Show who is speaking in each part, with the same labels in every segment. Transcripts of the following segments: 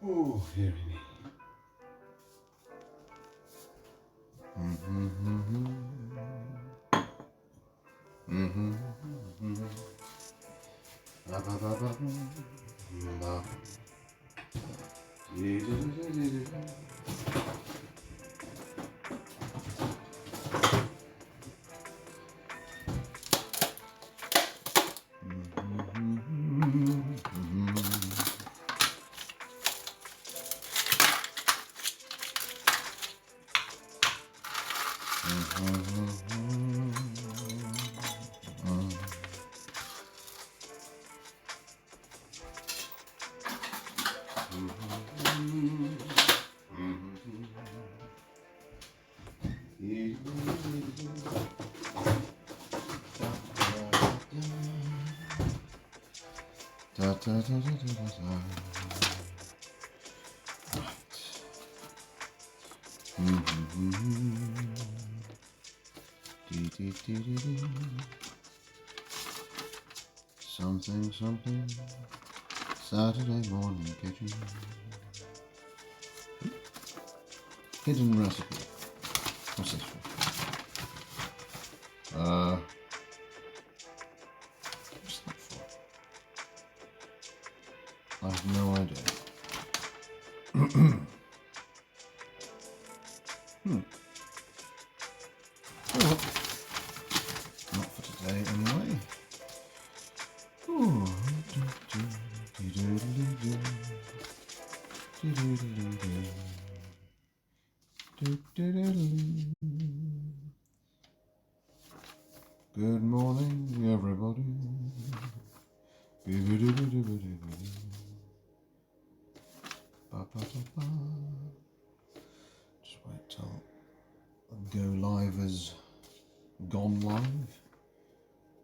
Speaker 1: Oh, dearie me. Da, da, da, da, da, da. Something, something. Saturday morning kitchen. Hidden recipe. What's this for? What's that for? I have no idea. Well, not for today anyway. Ooh. Good morning, everybody. Just wait till Go Live is gone live.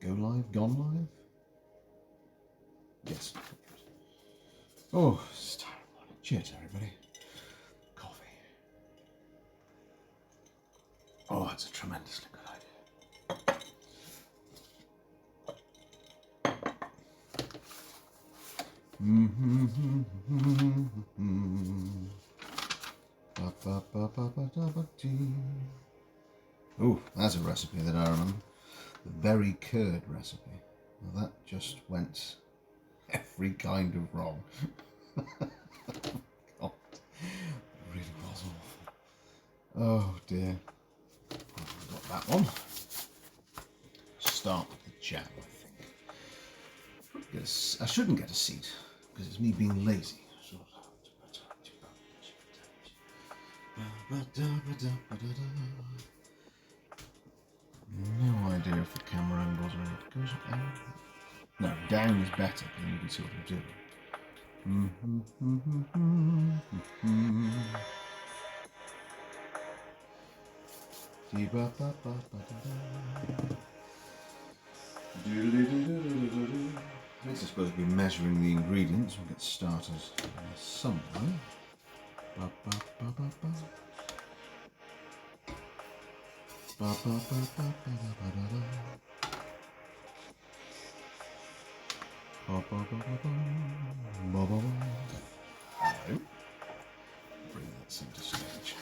Speaker 1: Go Live, gone live? Yes. Oh, it's tired morning. Cheers, everybody. Coffee. Oh, it's a tremendously good idea. Oh, that's a recipe that I remember. The berry curd recipe. Well, that just went every kind of wrong. God, it really was awful. Oh dear. I've got that one. Start with the jam, I think. Yes, I shouldn't get a seat because it's me being lazy. No idea if the camera angles are enough. Goes down. No, down is better because then you can see what I'm doing. Next, I suppose we'll be measuring the ingredients. We'll get started somewhere. Bring that center stage.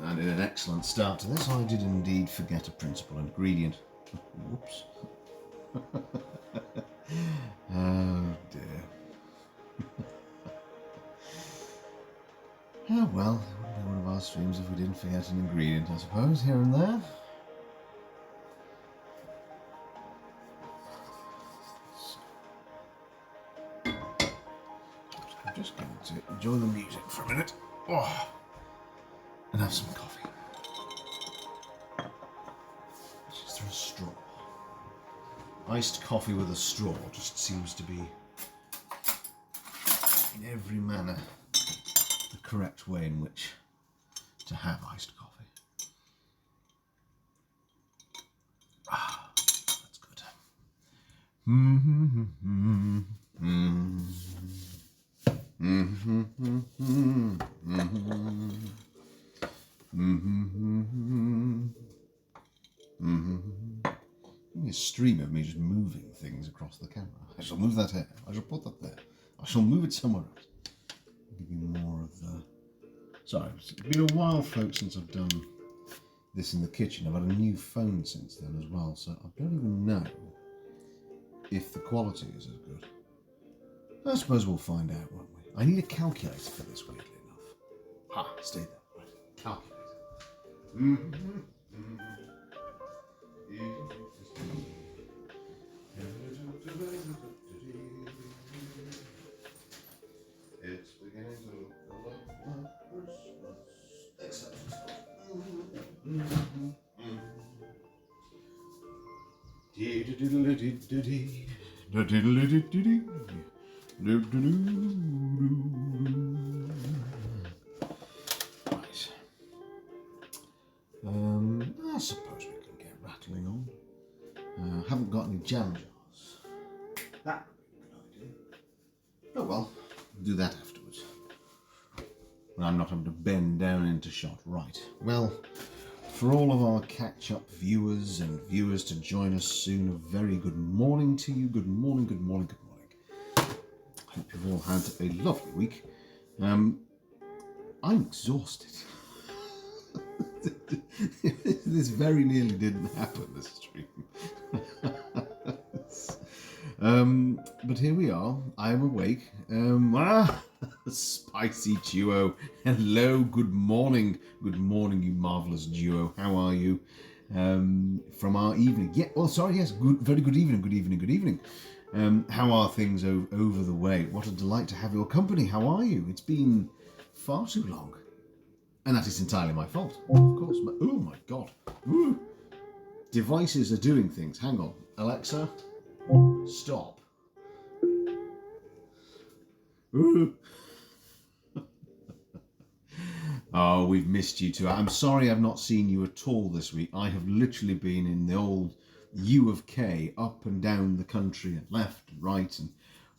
Speaker 1: I did an excellent start to this. I did indeed forget a principal ingredient. Whoops. Oh dear. Oh well, it wouldn't be one of our streams if we didn't forget an ingredient, I suppose, here and there. I'm just going to enjoy the music for a minute. Oh, and have some coffee. Just through a straw. Iced coffee with a straw just seems to be, in every manner, the correct way in which to have iced coffee. Ah, that's good. A stream of me just moving things across the camera. I shall move that here. I shall put that there. I shall move it somewhere else. Give you more of the... Sorry, it's been a while, folks, since I've done this in the kitchen. I've had a new phone since then as well, so I don't even know if the quality is as good. I suppose we'll find out, won't we? I need a calculator for this, weirdly enough. Ha, stay there. Right, calculator. It's beginning to look a lot like Christmas. Except Right. I suppose we can get rattling on. Haven't got any jam jars. That would be a good idea. Oh well, we'll do that afterwards. When I'm not having to bend down into shot. Right. Well, for all of our catch-up viewers and viewers to join us soon, a very good morning to you. Good morning, good morning, good morning. Hope you've all had a lovely week. I'm exhausted. This very nearly didn't happen, this stream. But here we are. I am awake. Spicy duo. Hello, good morning. Good morning, you marvellous duo. How are you? From our evening. Yeah, oh, sorry, yes. Good, very good evening, good evening, good evening. How are things over the way? What a delight to have your company. How are you? It's been far too long. And that is entirely my fault, of course. Oh my God. Ooh. Devices are doing things. Hang on. Alexa, stop. Ooh. Oh, we've missed you too. I'm sorry I've not seen you at all this week. I have literally been in the old U of K, up and down the country and left and right and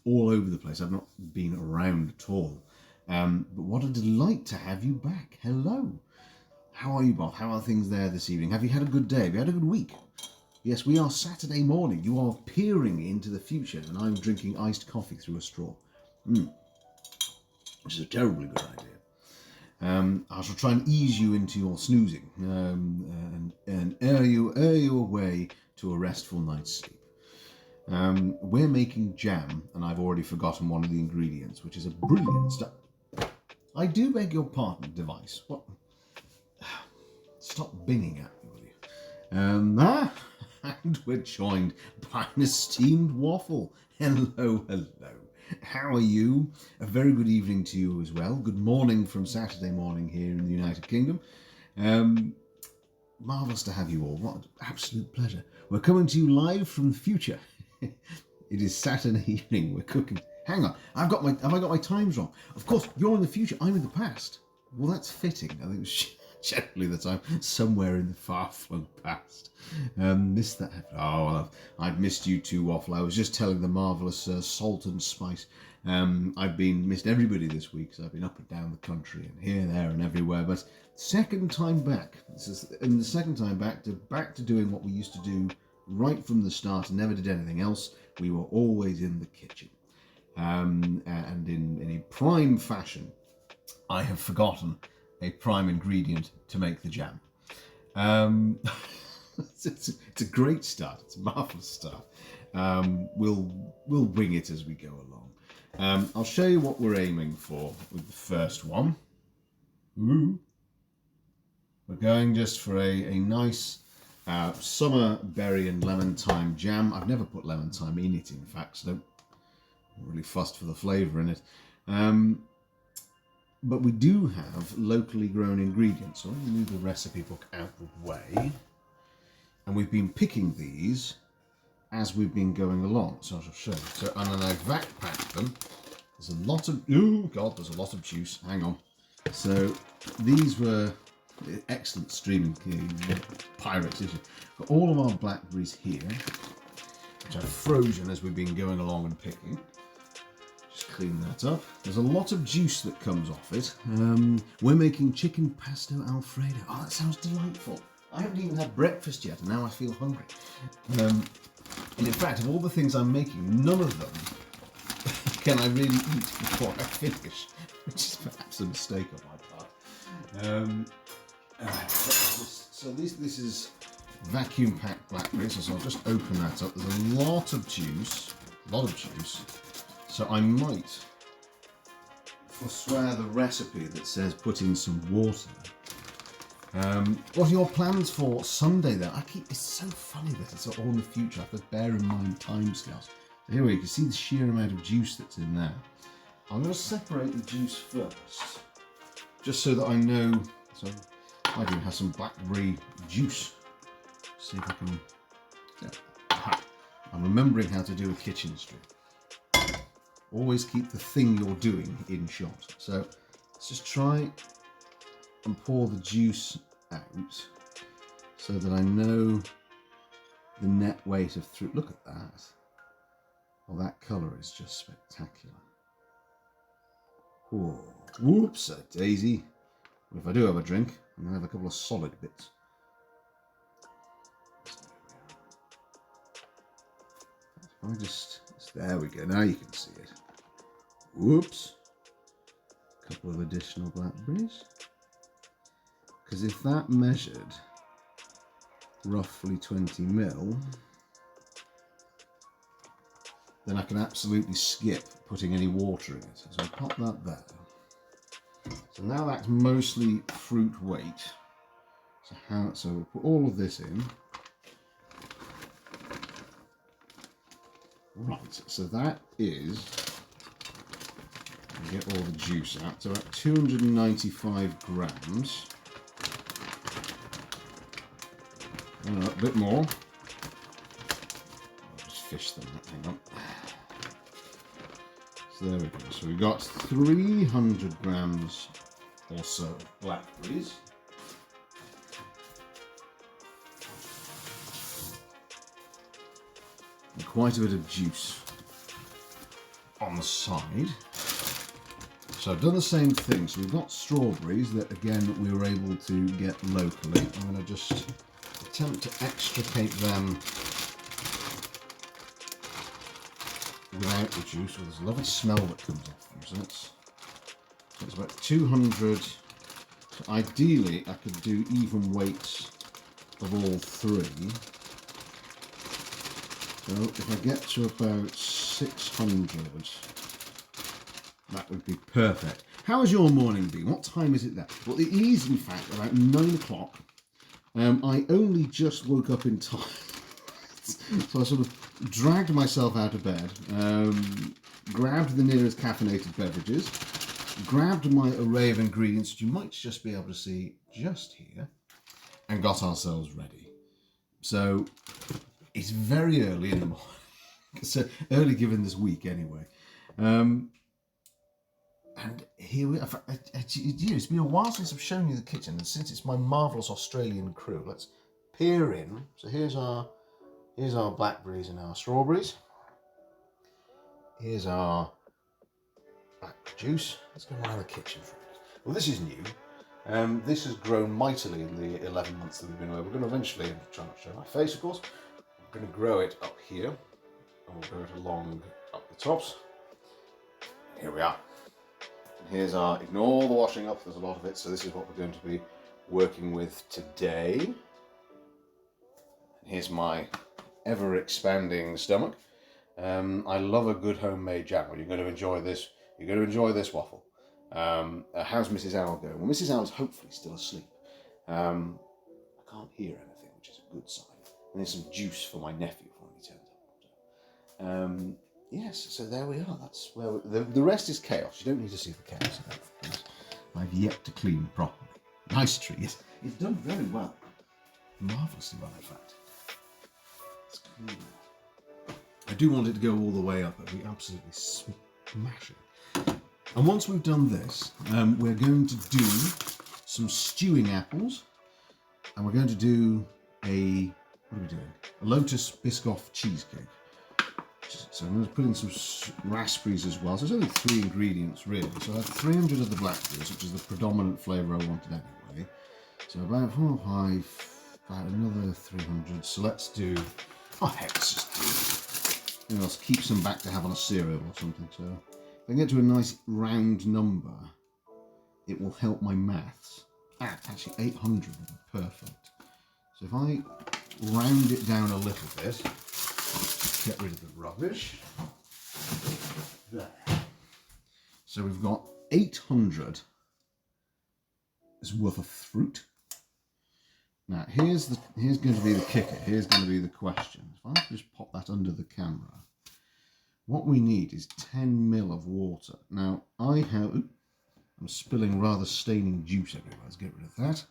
Speaker 1: all over the place. I've not been around at all. But what a delight to have you back. Hello. How are you, Bob? How are things there this evening? Have you had a good day? Have you had a good week? Yes, we are Saturday morning. You are peering into the future and I'm drinking iced coffee through a straw. Which is a terribly good idea. I shall try and ease you into your snoozing and air you away to a restful night's sleep. We're making jam, and I've already forgotten one of the ingredients, which is a brilliant stuff. I do beg your pardon, device. What? Stop binging at me, will you? And we're joined by an esteemed waffle. Hello, hello. How are you? A very good evening to you as well. Good morning from Saturday morning here in the United Kingdom. Marvellous to have you all. What an absolute pleasure. We're coming to you live from the future. It is Saturday evening. We're cooking. Hang on. Have I got my times wrong? Of course, you're in the future. I'm in the past. Well, that's fitting. I think it's generally that I'm somewhere in the far-flung past. Missed that. Oh, well, I've missed you too, Waffle. I was just telling the marvellous Salt and Spice. I've missed everybody this week, so I've been up and down the country and here, there, and everywhere. But second time back. The second time back to doing what we used to do right from the start and never did anything else. We were always in the kitchen. And in a prime fashion, I have forgotten a prime ingredient to make the jam. It's a great start. It's a marvellous start. We'll wing it as we go along. I'll show you what we're aiming for with the first one. Ooh. We're going just for a nice summer berry and lemon thyme jam. I've never put lemon thyme in it, in fact, so I'm really fussed for the flavour in it. But we do have locally grown ingredients. So let me move the recipe book out of the way. And we've been picking these as we've been going along. So I shall show you. So, and then I've vac packed them. There's a lot of, oh God, there's a lot of juice. Hang on. So these were excellent streaming pirates. Got all of our blackberries here, which I've frozen as we've been going along and picking. Just clean that up. There's a lot of juice that comes off it. We're making chicken pesto Alfredo. Oh, that sounds delightful. I haven't even had breakfast yet, and now I feel hungry. And in fact, of all the things I'm making, none of them can I really eat before I finish, which is perhaps a mistake on my part. So this is vacuum packed blackberries, so I'll just open that up. There's a lot of juice. So I might forswear the recipe that says put in some water. What are your plans for Sunday though? It's so funny that it's all in the future. I have to bear in mind timescales. Here you can see the sheer amount of juice that's in there. I'm going to separate the juice first, just so that I know. So I do have some blackberry juice. See if I can. Yeah. I'm remembering how to do a kitchen stream. Always keep the thing you're doing in shot. So let's just try and pour the juice out so that I know the net weight of fruit. Look at that. Well, that colour is just spectacular. Oh, whoops, a daisy. Well, if I do have a drink, I'm going to have a couple of solid bits. There we go, now you can see it. Whoops. A couple of additional blackberries. Because if that measured roughly 20 ml, then I can absolutely skip putting any water in it. So I'll pop that there. So now that's mostly fruit weight. So we'll put all of this in. Right, so that is, get all the juice out, so about 295 grams. A bit more. I'll just fish them, hang on. So there we go, so we've got 300 grams or so of blackberries. And quite a bit of juice on the side. So I've done the same thing. So we've got strawberries that again we were able to get locally. I'm going to just attempt to extricate them without the juice. Well, there's a lovely smell that comes off them. So it's about 200. So ideally I could do even weights of all three. So if I get to about 600, that would be perfect. How has your morning been? What time is it there? Well, it is in fact about 9 o'clock. I only just woke up in time. So I sort of dragged myself out of bed, grabbed the nearest caffeinated beverages, grabbed my array of ingredients that you might just be able to see just here, and got ourselves ready. So it's very early in the morning. So early given this week anyway. And here we are. It's been a while since I've shown you the kitchen, and since it's my marvellous Australian crew, let's peer in. So here's our blackberries and our strawberries. Here's our black juice. Let's go around the kitchen for a minute. Well, this is new. This has grown mightily in the 11 months that we've been away. We're going to eventually, I'm trying not to show my face, of course. We're going to grow it up here, and we'll grow it along up the tops. Here we are. Here's our, ignore the washing up, there's a lot of it, so this is what we're going to be working with today. And here's my ever-expanding stomach. I love a good homemade jam. Well, you're going to enjoy this. You're going to enjoy this waffle. How's Mrs. Owl going? Well, Mrs. Owl's hopefully still asleep. I can't hear anything, which is a good sign. And there's some juice for my nephew when he turns up. So, yes, so there we are. That's where the rest is chaos. You don't need to see the chaos in that. I've yet to clean properly. Nice tree. It's done very well. Marvellously well, in fact. Let's clean that. I do want it to go all the way up, but we absolutely smash it. And once we've done this, we're going to do some stewing apples, and we're going to do what are we doing? A Lotus Biscoff cheesecake. So I'm going to put in some raspberries as well. So there's only 3 ingredients really. So I have 300 of the blackberries, which is the predominant flavour I wanted anyway. So about 4 or 5, about another 300. So let's do, oh heck, let's just do, let's keep some back to have on a cereal or something. So if I can get to a nice round number, it will help my maths. Actually 800 would be perfect. So if I round it down a little bit, get rid of the rubbish. There. So we've got 800 is worth of fruit. Now here's going to be the kicker. Here's going to be the question. If I just pop that under the camera, what we need is 10 ml of water. Now I have, I'm spilling rather staining juice everywhere. Let's get rid of that.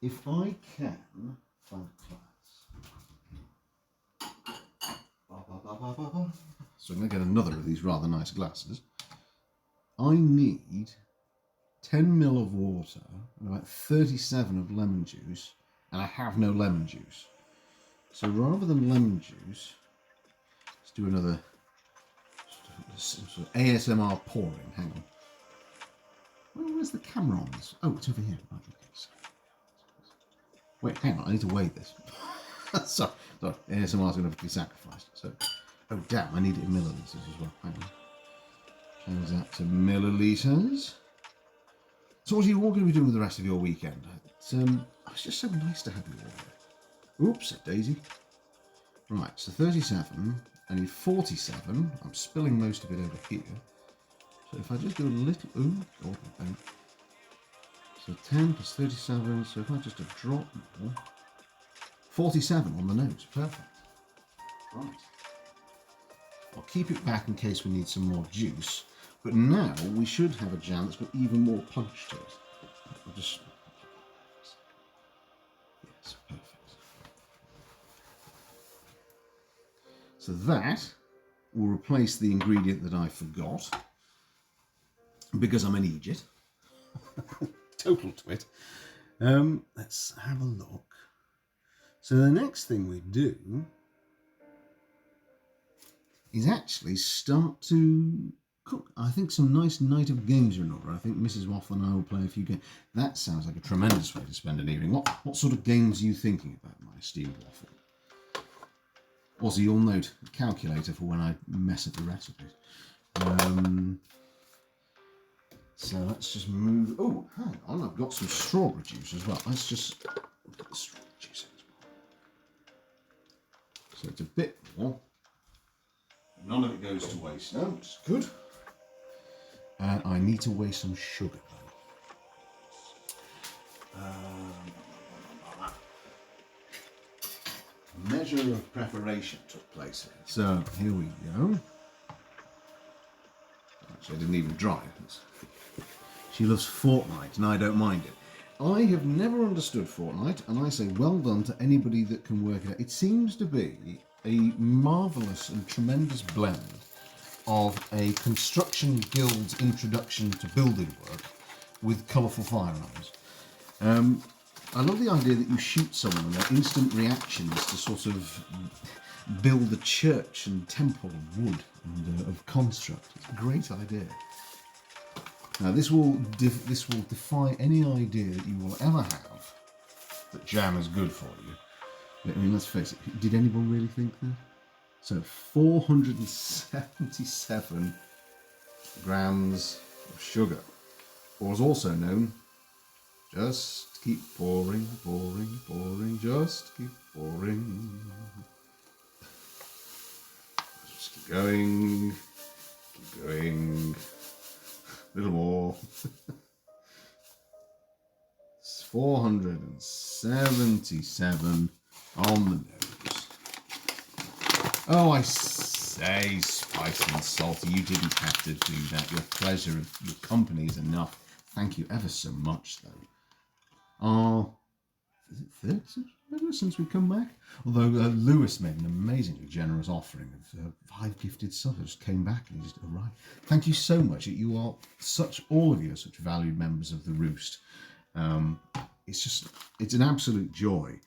Speaker 1: If I can find a glass. So I'm going to get another of these rather nice glasses. I need 10 ml of water and about 37 of lemon juice, and I have no lemon juice. So rather than lemon juice, let's do another sort of ASMR pouring. Hang on. Where's the camera on this? Oh, it's over here. Right, okay. Wait, hang on. I need to weigh this. sorry, ASMR is going to be sacrificed. So, oh damn, I need it in milliliters as well. Hang on. Change that to milliliters. So what are you all going to be doing with the rest of your weekend? It's just so nice to have you all here. Oops, a daisy. Right, so 37. I need 47. I'm spilling most of it over here. So if I just do a little, so 10 plus 37, so if I just a drop more, 47 on the nose, perfect. Right. I'll keep it back in case we need some more juice, but now we should have a jam that's got even more punch to it. I'll just, yes, perfect. So that will replace the ingredient that I forgot, because I'm an idiot. Total twit. Let's have a look. So the next thing we do is actually start to cook. I think some nice night of games are in order. I think Mrs. Waffle and I will play a few games. That sounds like a tremendous way to spend an evening. What sort of games are you thinking about, my esteemed Waffle? Also, you'll note a calculator for when I mess up the recipes. So let's just move. Oh, hang on, I've got some strawberry juice as well. Let's just put the strawberry juice in as well. So it's a bit more. None of it goes to waste. No, it's good. And I need to weigh some sugar though. Measure of preparation took place here. So here we go. Actually, I didn't even dry it. She loves Fortnite, and I don't mind it. I have never understood Fortnite, and I say well done to anybody that can work it out. It seems to be a marvellous and tremendous blend of a construction guild's introduction to building work with colourful firearms. I love the idea that you shoot someone and their instant reactions to sort of build a church and temple of wood and of construct. It's a great idea. Now this will defy any idea that you will ever have that jam is good for you. I mean, let's face it, did anyone really think that? So 477 grams of sugar, or as also known, just keep pouring, pouring, pouring, just keep pouring. Just keep going, keep going. A little more. It's 477 on the nose. Oh, I say, spicy and salty, you didn't have to do that. Your pleasure of your company is enough. Thank you ever so much, though. Oh, is it third since we come back? Although Lewis made an amazingly generous offering of 5 gifted subbers, came back and he just arrived. Thank you so much. You are all of you are such valued members of the Roost. It's an absolute joy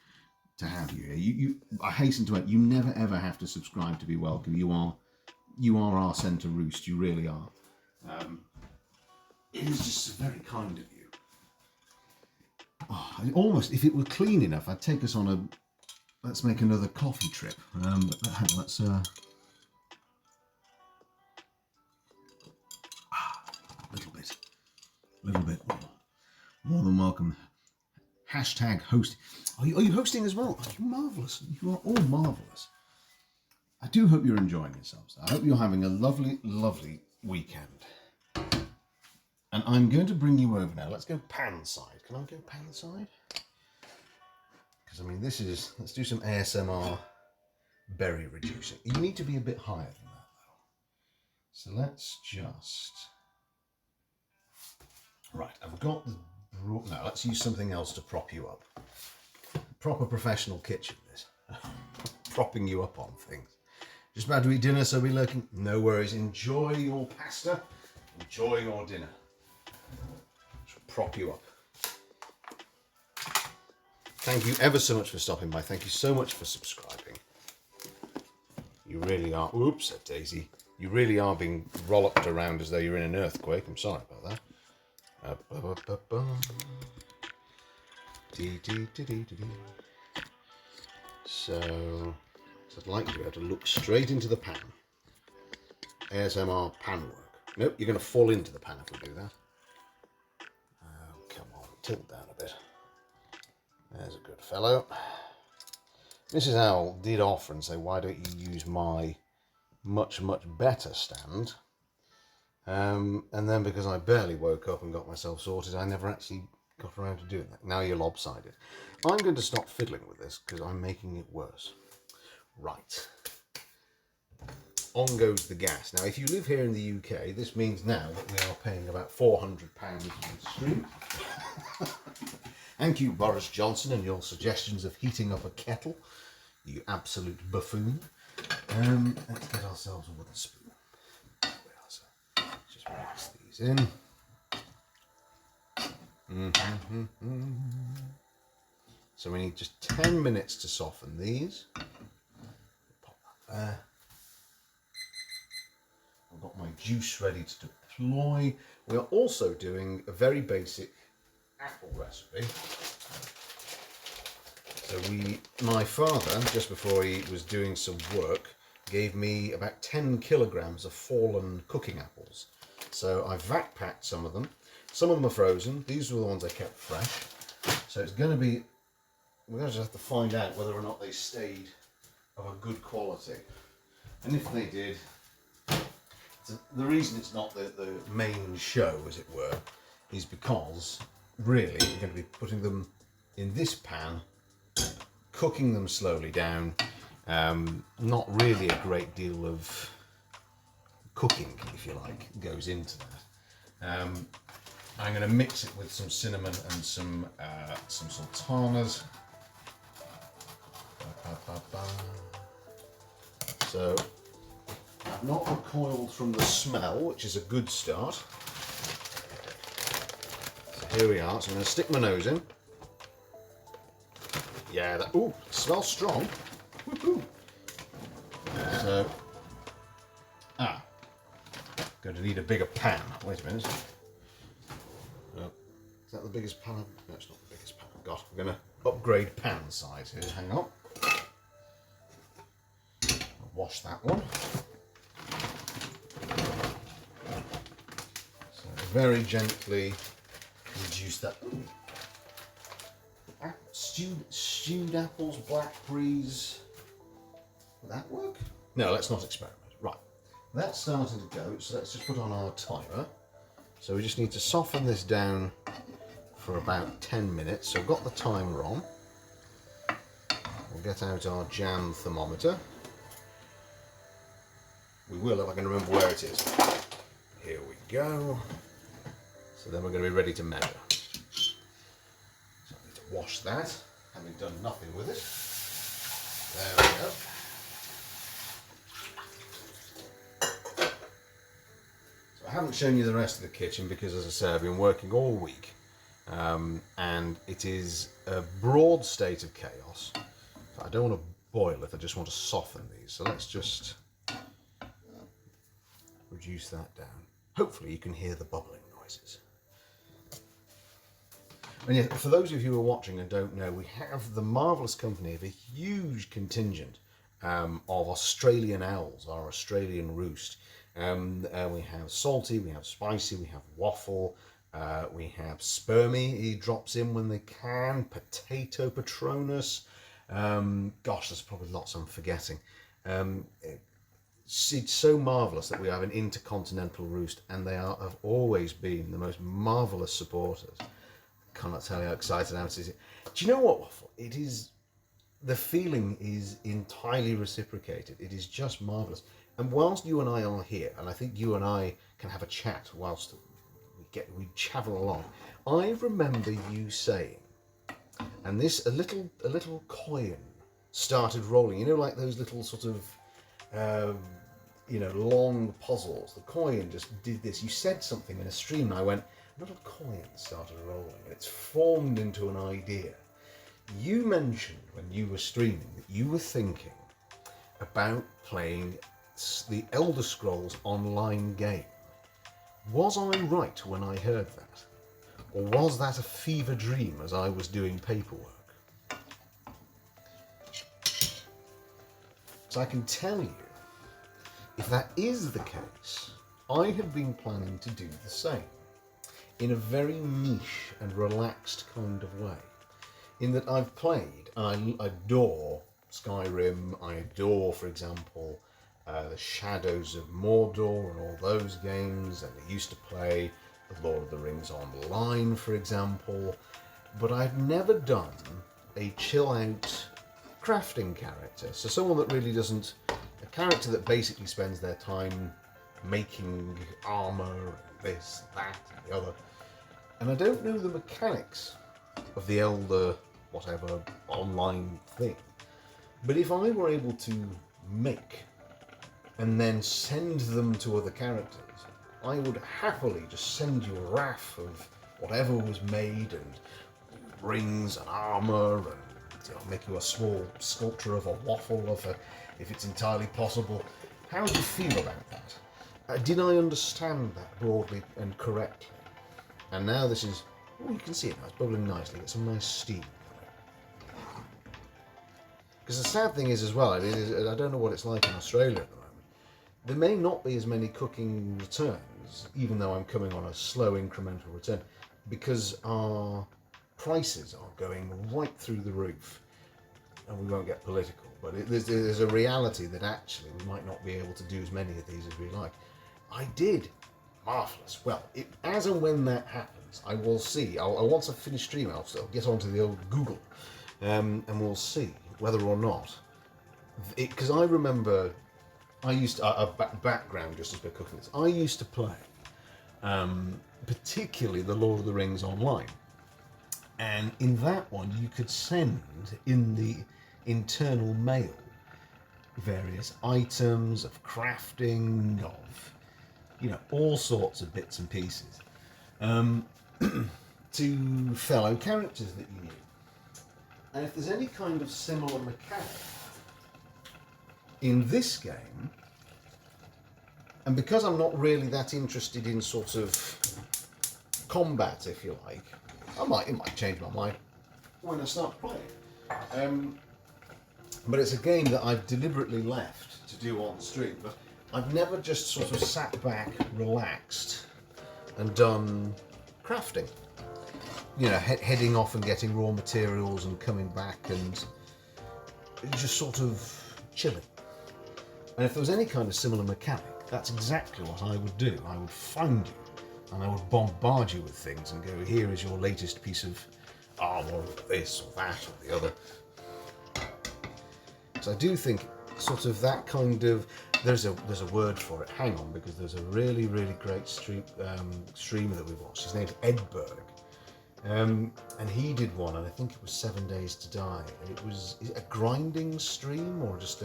Speaker 1: to have you here. I hasten to add, you never ever have to subscribe to be welcome. You are our centre roost. You really are. It is just very kind of you. Oh, almost, if it were clean enough, I'd take us on a. Let's make another coffee trip. Let's. A little bit. More than welcome. Hashtag host. Are you hosting as well? Oh, you're marvellous. You are all marvellous. I do hope you're enjoying yourselves. I hope you're having a lovely, lovely weekend. And I'm going to bring you over now. Let's go pan side. Can I go pan side? Because, I mean, let's do some ASMR berry reducing. You need to be a bit higher than that, though. So let's just... Right, I've got the... Now, let's use something else to prop you up. Proper professional kitchen, this. Propping you up on things. Just about to eat dinner, so be lurking. No worries. Enjoy your pasta. Enjoy your dinner. Just prop you up. Thank you ever so much for stopping by. Thank you so much for subscribing. You really are... Oops, a daisy. You really are being rollopped around as though you're in an earthquake. I'm sorry about that. So I'd like you to be able to look straight into the pan. ASMR pan work. Nope, you're going to fall into the pan if we do that. Oh, come on, tilt down a bit. There's a good fellow. Mrs. Owl did offer and say, why don't you use my much, much better stand? And then because I barely woke up and got myself sorted, I never actually got around to doing that. Now you're lopsided. I'm going to stop fiddling with this because I'm making it worse. Right. On goes the gas. Now, if you live here in the UK, this means now that we are paying about £400 a stream. Thank you, Boris Johnson, and your suggestions of heating up a kettle. You absolute buffoon. Let's get ourselves a wooden spoon. Just mix these in. So we need just 10 minutes to soften these. Pop that there. I've got my juice ready to deploy. We are also doing a very basic apple recipe. So my father, just before he was doing some work, gave me about 10 kilograms of fallen cooking apples. So I vac packed some of them. Some of them are frozen. These were the ones I kept fresh. So it's going to be, we're going to just have to find out whether or not they stayed of a good quality. And if they did, the reason it's not the main show, as it were, is because really you're going to be putting them in this pan, cooking them slowly down. Not really a great deal of cooking, if you like, goes into that. I'm going to mix it with some cinnamon and some sultanas. So I've not recoiled from the smell, which is a good start. So here we are. So I'm going to stick my nose in. Yeah, that, ooh, smells strong. Woohoo! So, going to need a bigger pan. Wait a minute. No, is that the biggest pan? No, it's not the biggest pan I've got. I'm going to upgrade pan size here. Hang on. I'll wash that one. So very gently reduce that. Ooh. Stewed apples, blackberries. Will that work? No, let's not experiment. Right, that's starting to go, so let's just put on our timer. So we just need to soften this down for about 10 minutes. So I've got the timer on. We'll get out our jam thermometer. We will if I can remember where it is. Here we go. So then we're going to be ready to measure. So I need to wash that, having done nothing with it. There we go. I haven't shown you the rest of the kitchen because, as I say, I've been working all week and it is a broad state of chaos.
Speaker 2: I don't want to boil it, I just want to soften these. So let's just reduce that down. Hopefully you can hear the bubbling noises. And yeah, for those of you who are watching and don't know, we have the marvellous company of a huge contingent of Australian owls, our Australian roost. We have salty, we have spicy, we have waffle, we have spermy, he drops in when they can, potato patronus. Gosh, there's probably lots I'm forgetting. It's so marvellous that we have an intercontinental roost, and they have always been the most marvellous supporters. I cannot tell you how excited I am to see it. Do you know what, Waffle? It is, the feeling is entirely reciprocated. It is just marvellous. And whilst you and I are here, and I think you and I can have a chat whilst we travel along, I remember you saying, and this a little coin started rolling. You know, like those little sort of long puzzles. The coin just did this. You said something in a stream, and I went, a little coin started rolling, and it's formed into an idea. You mentioned when you were streaming that you were thinking about playing the Elder Scrolls Online game. Was I right when I heard that? Or was that a fever dream as I was doing paperwork? So I can tell you, if that is the case, I have been planning to do the same, in a very niche and relaxed kind of way. In that I've played, I adore Skyrim, I adore, for example, the Shadows of Mordor and all those games, and I used to play The Lord of the Rings Online, for example, but I've never done a chill-out crafting character. So someone that really doesn't, a character that basically spends their time making armour, and this, that, and the other. And I don't know the mechanics of the Elder, whatever, online thing. But if I were able to make and then send them to other characters, I would happily just send you a raft of whatever was made, and rings and armour, and make you a small sculpture of a waffle if it's entirely possible. How do you feel about that? Did I understand that broadly and correctly? And now this is, oh, you can see it now, it's bubbling nicely, get some nice steam. Because the sad thing is as well, I don't know what it's like in Australia at the moment. There may not be as many cooking returns, even though I'm coming on a slow incremental return, because our prices are going right through the roof. And we won't get political, but there's a reality that actually we might not be able to do as many of these as we like. I did. Marvellous. Well, as and when that happens, I will see. Once I finish streaming, I'll get onto the old Google, and we'll see whether or not. Because I remember, I used to, background just as we're cooking this, I used to play, particularly the Lord of the Rings Online. And in that one, you could send in the internal mail various items of crafting, of all sorts of bits and pieces, to fellow characters that you knew. And if there's any kind of similar mechanic in this game, and because I'm not really that interested in sort of combat, if you like, it might change my mind when I start playing. But it's a game that I've deliberately left to do on stream. But I've never just sort of sat back, relaxed, and done crafting. Heading off and getting raw materials and coming back and just sort of chilling. And if there was any kind of similar mechanic, that's exactly what I would do. I would find you, and I would bombard you with things and go, here is your latest piece of armour, or this or that or the other. So I do think sort of that kind of, there's a word for it, hang on, because there's a really, really great streamer that we watched. His name's Edberg. And he did one, and I think it was 7 Days to Die. And is it a grinding stream or just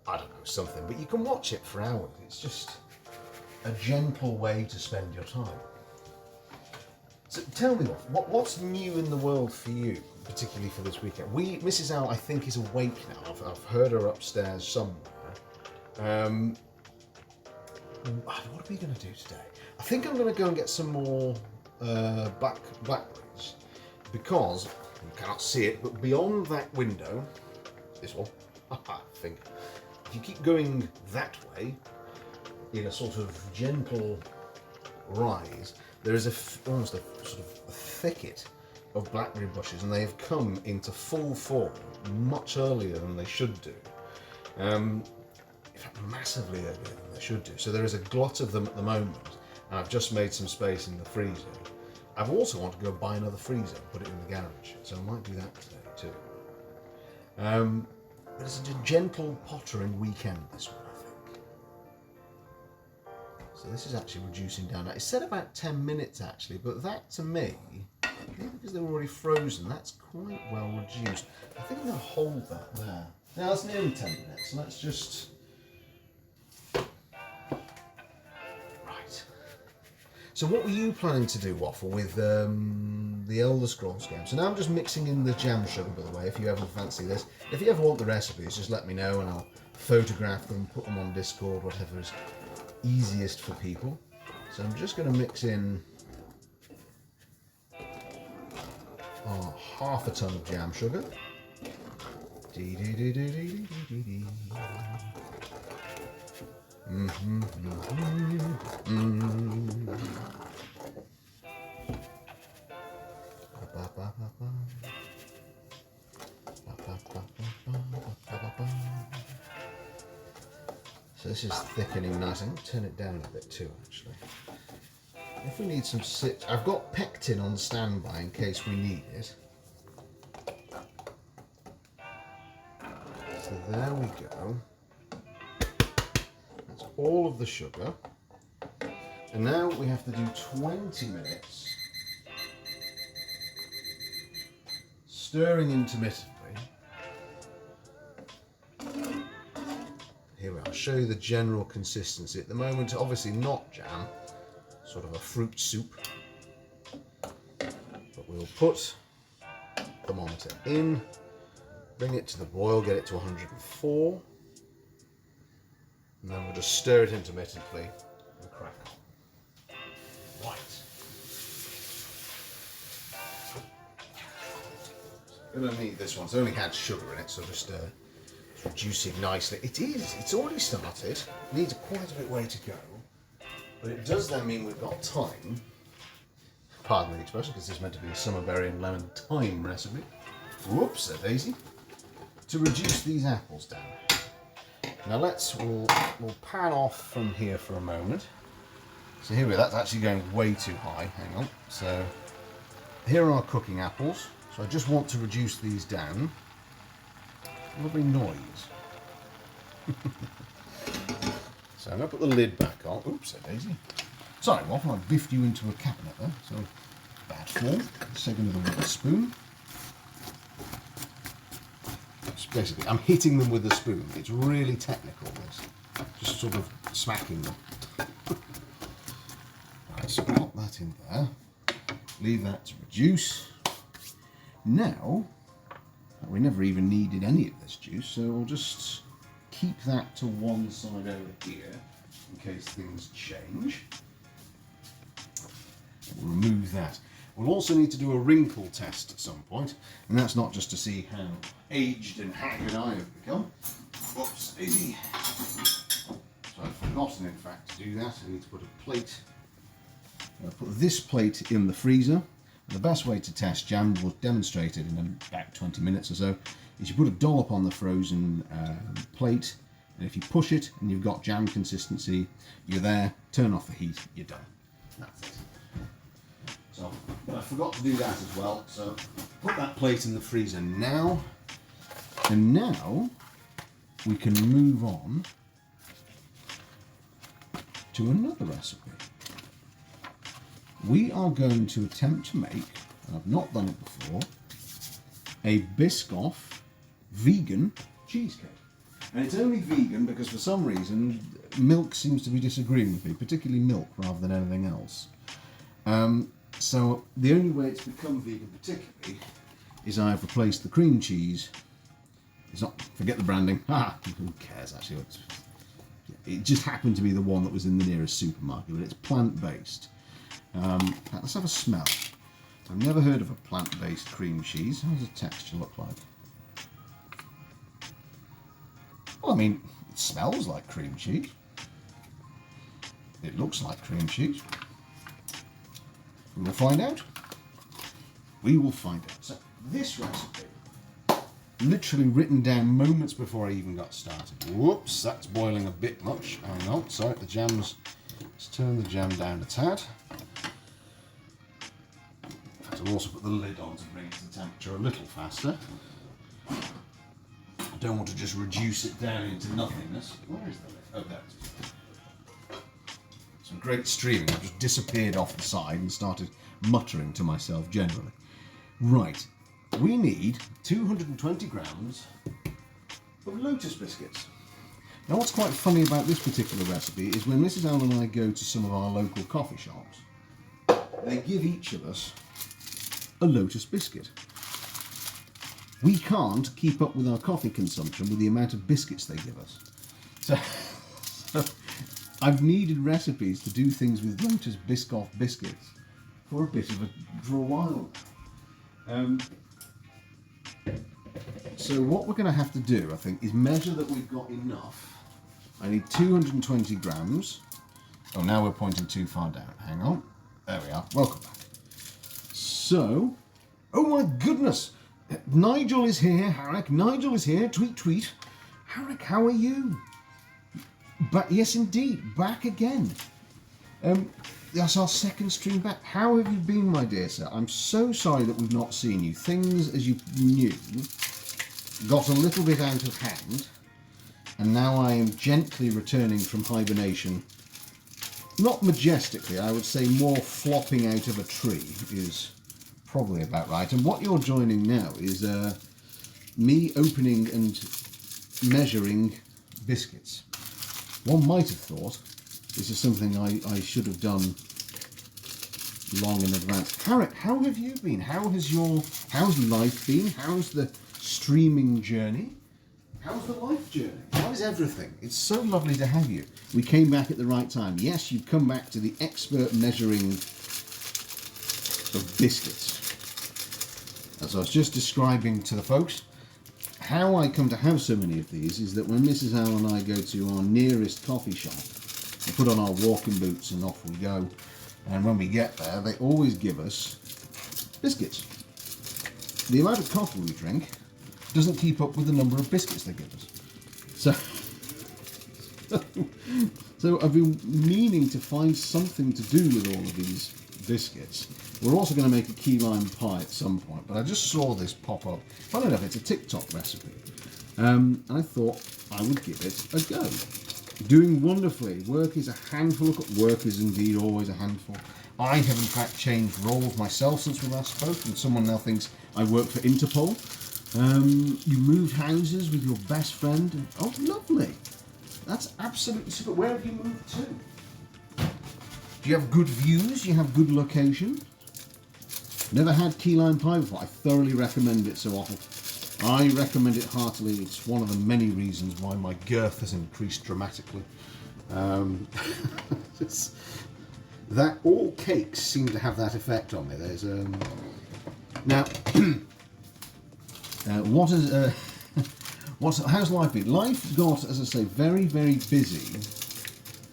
Speaker 2: I don't know, something. But you can watch it for hours. It's just a gentle way to spend your time. So tell me, what's new in the world for you? particularly for this weekend. Mrs. Owl, I think, is awake now. I've heard her upstairs somewhere. What are we going to do today? I think I'm going to go and get some more blackberries, because you cannot see it, but beyond that window, this one, I think, if you keep going that way in a sort of gentle rise, there is almost a sort of a thicket of blackberry bushes, and they have come into full form much earlier than they should do. In fact, massively earlier than they should do. So there is a glut of them at the moment, and I've just made some space in the freezer. I've also wanted to go buy another freezer and put it in the garage, so I might do that today too. But it's a gentle pottering weekend, this one, I think. So this is actually reducing down. It said about 10 minutes actually, but that to me, maybe because they're already frozen, that's quite well reduced. I think I'm going to hold that there. Now that's nearly 10 minutes, so let's just... Right. So what were you planning to do, Waffle, with the Elder Scrolls game? So now I'm just mixing in the jam sugar, by the way, if you ever fancy this. If you ever want the recipes, just let me know and I'll photograph them, put them on Discord, whatever is easiest for people. So I'm just going to mix in half a ton of jam sugar. So this is thickening nice. I'm going to turn it down a bit too, actually. If we need some I've got pectin on standby in case we need it. So there we go. That's all of the sugar. And now we have to do 20 minutes stirring intermittently. Here we are. I'll show you the general consistency. At the moment, obviously not jam, sort of a fruit soup. But we'll put thermometer in, bring it to the boil, get it to 104, and then we'll just stir it intermittently and crack on. Right. I'm going to need this one. It's only had sugar in it, so just it's reducing nicely. It's already started. It needs quite a bit way to go. But it does then mean we've got time, pardon the expression, because this is meant to be a summerberry and lemon thyme recipe. Whoops, a daisy. To reduce these apples down. Now we'll pan off from here for a moment. So here we are, that's actually going way too high, hang on. So here are our cooking apples. So I just want to reduce these down. Lovely noise. So I'm going to put the lid back on. Oops, a daisy. Sorry, Waffle, I biffed you into a cabinet there. So bad form. Second with a wooden spoon. Basically, I'm hitting them with a spoon. It's really technical, this. Just sort of smacking them. Right, so pop that in there. Leave that to reduce. Now, we never even needed any of this juice, so we'll just keep that to one side over here in case things change. We'll remove that. We'll also need to do a wrinkle test at some point, and that's not just to see how aged and haggard I have become. Whoops, easy. So I've forgotten, in fact, to do that. I need to put a plate. I'll put this plate in the freezer. The best way to test jam, was demonstrated in about 20 minutes or so, is you put a dollop on the frozen plate, and if you push it and you've got jam consistency, you're there, turn off the heat, you're done. That's it. So, but I forgot to do that as well, so put that plate in the freezer now, and now we can move on to another recipe. We are going to attempt to make, and I've not done it before, a Biscoff vegan cheesecake. And it's only vegan because for some reason milk seems to be disagreeing with me, particularly milk rather than anything else. So the only way it's become vegan particularly
Speaker 1: is I've replaced the cream cheese. It's not, forget the branding. Ah, who cares actually? It just happened to be the one that was in the nearest supermarket, but it's plant-based. Let's have a smell. I've never heard of a plant-based cream cheese. How does the texture look like? Well, I mean, it smells like cream cheese. It looks like cream cheese. We will find out. We will find out. So, this recipe, literally written down moments before I even got started. Whoops, that's boiling a bit much. Hang on, sorry, the jam's... Let's turn the jam down a tad. I'll also put the lid on to bring it to the temperature a little faster. I don't want to just reduce it down into nothingness. Where is the lid? Oh, there it is. Some great streaming. I just disappeared off the side and started muttering to myself generally. Right, we need 220 grams of Lotus biscuits. Now what's quite funny about this particular recipe is when Mrs. Allen and I go to some of our local coffee shops, they give each of us a Lotus biscuit. We can't keep up with our coffee consumption with the amount of biscuits they give us. So I've needed recipes to do things with Lotus Biscoff biscuits for a while. So what we're going to have to do, I think, is measure that we've got enough. I need 220 grams. Oh, now we're pointing too far down. Hang on. There we are. Welcome back. So, oh my goodness, Nigel is here, Harrick. Nigel is here. Tweet, tweet. Harrick, how are you? But yes, indeed, back again. That's our second stream back. How have you been, my dear sir? I'm so sorry that we've not seen you. Things, as you knew, got a little bit out of hand, and now I am gently returning from hibernation. Not majestically, I would say more flopping out of a tree is probably about right. And what you're joining now is me opening and measuring biscuits. One might have thought this is something I should have done long in advance. Harriet, how have you been? How's life been? How's the streaming journey? How's the life journey? How is everything? It's so lovely to have you. We came back at the right time. Yes, you've come back to the expert measuring of biscuits. As I was just describing to the folks, how I come to have so many of these is that when Mrs. Al and I go to our nearest coffee shop, we put on our walking boots and off we go. And when we get there, they always give us biscuits. The amount of coffee we drink doesn't keep up with the number of biscuits they give us. So I've been meaning to find something to do with all of these biscuits. We're also going to make a key lime pie at some point, but I just saw this pop up. Funny enough, it's a TikTok recipe, and I thought I would give it a go. Doing wonderfully. Work is a handful. Work is indeed always a handful. I have in fact changed roles myself since we last spoke, and someone now thinks I work for Interpol. You moved houses with your best friend. Oh, lovely. That's absolutely super. Where have you moved to? Do you have good views? Do you have good location? Never had key lime pie before. I thoroughly recommend it so often. I recommend it heartily. It's one of the many reasons why my girth has increased dramatically. That all cakes seem to have that effect on me. There's now how's life been? Life got, as I say, very, very busy.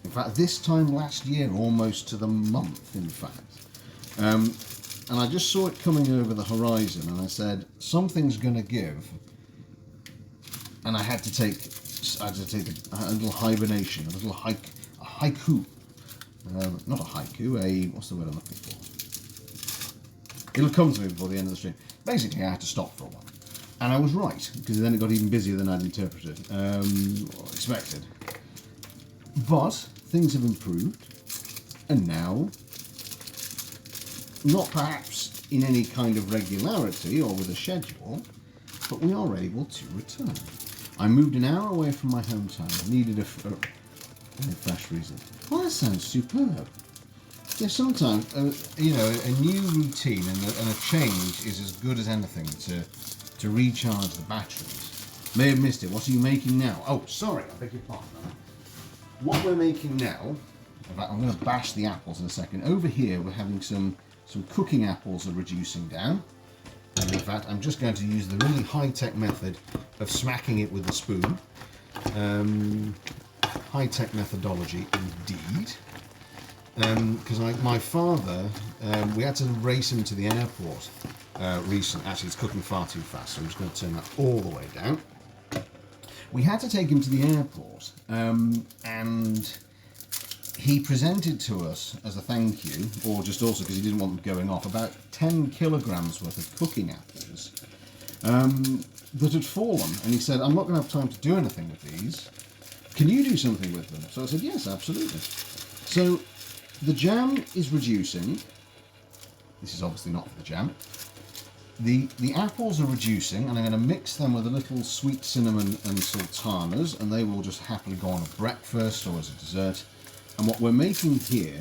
Speaker 1: In fact, this time last year, almost to the month, in fact. And I just saw it coming over the horizon, and I said, something's going to give. And I had to take a little hibernation, a little haiku. Not a haiku, what's the word I'm looking for? It'll come to me before the end of the stream. Basically, I had to stop for a while. And I was right, because then it got even busier than I'd interpreted, or expected. But things have improved, and now, not perhaps in any kind of regularity or with a schedule, but we are able to return. I moved an hour away from my hometown. I needed a fresh reason. Well, that sounds superb. Yeah, sometimes, you know, a new routine and a change is as good as anything to recharge the batteries. May have missed it. What are you making now? Oh, sorry, I beg your pardon. What we're making now, in fact, I'm going to bash the apples in a second. Over here, we're having some cooking apples are reducing down. And in fact, I'm just going to use the really high-tech method of smacking it with a spoon. High-tech methodology indeed. Because my father, we had to race him to the airport recently. Actually, it's cooking far too fast, so I'm just going to turn that all the way down. We had to take him to the airport, and he presented to us as a thank you, or just also because he didn't want them going off, about 10 kilograms worth of cooking apples that had fallen. And he said, I'm not going to have time to do anything with these. Can you do something with them? So I said, yes, absolutely. So the jam is reducing. This is obviously not for the jam. The apples are reducing, and I'm going to mix them with a little sweet cinnamon and sultanas, and they will just happily go on a breakfast or as a dessert. And what we're making here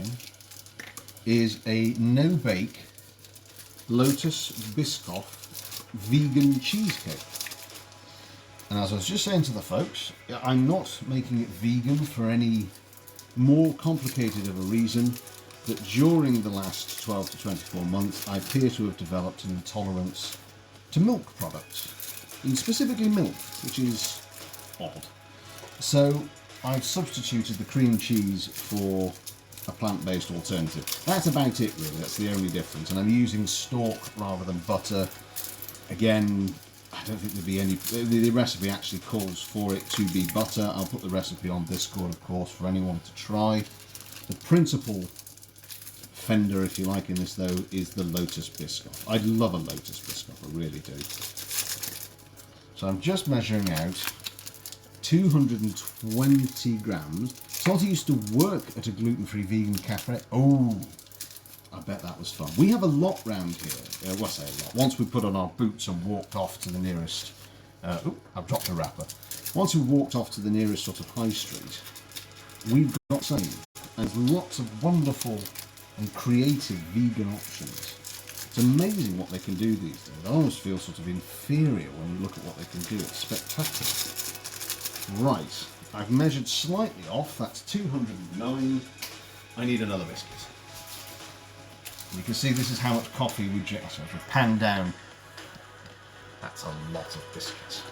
Speaker 1: is a no-bake Lotus Biscoff vegan cheesecake. And as I was just saying to the folks, I'm not making it vegan for any more complicated of a reason that during the last 12 to 24 months I appear to have developed an intolerance to milk products, and specifically milk, which is odd. So I've substituted the cream cheese for a plant-based alternative. That's about it really, that's the only difference. And I'm using stork rather than butter. Again, I don't think there'd be any... The recipe actually calls for it to be butter. I'll put the recipe on Discord, of course, for anyone to try. The principal fender, if you like, in this, though, is the Lotus Biscoff. I love a Lotus Biscoff, I really do. So I'm just measuring out 220 grams. Salty used to work at a gluten-free vegan cafe. Oh, I bet that was fun. We have a lot round here. Well, I say a lot. Once we put on our boots and walked off to the nearest... I've dropped a wrapper. Once we walked off to the nearest sort of high street, we've got some. There's lots of wonderful and creative vegan options. It's amazing what they can do these days. I almost feel sort of inferior when you look at what they can do. It's spectacular. Right, I've measured slightly off. That's 209. I need another biscuit. You can see this is how much coffee we just pan down. That's a lot of biscuits.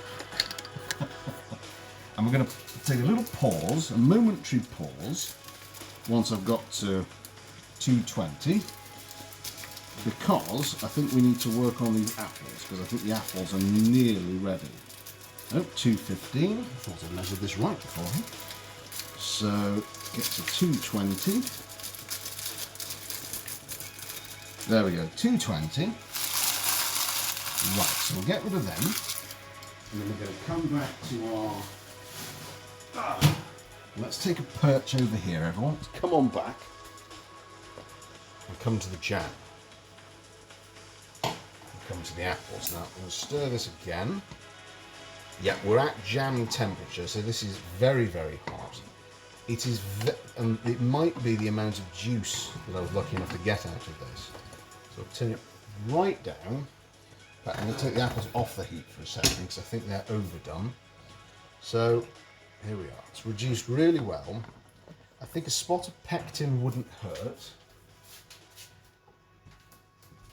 Speaker 1: And we're going to take a little pause, a momentary pause, once I've got to 220, because I think we need to work on these apples, because I think the apples are nearly ready. Oh, 215. I thought I measured this right beforehand. So get to 220. There we go, 220. Right, so we'll get rid of them. And then we're going to come back to our... Let's take a perch over here, everyone. Let's come on back. And come to the jam. And come to the apples. Now, I'm going to stir this again. Yeah, we're at jam temperature, so this is very, very hot. It is, and it might be the amount of juice that I was lucky enough to get out of this. So I'll turn it right down. But I'm going to take the apples off the heat for a second because I think they're overdone. So here we are. It's reduced really well. I think a spot of pectin wouldn't hurt.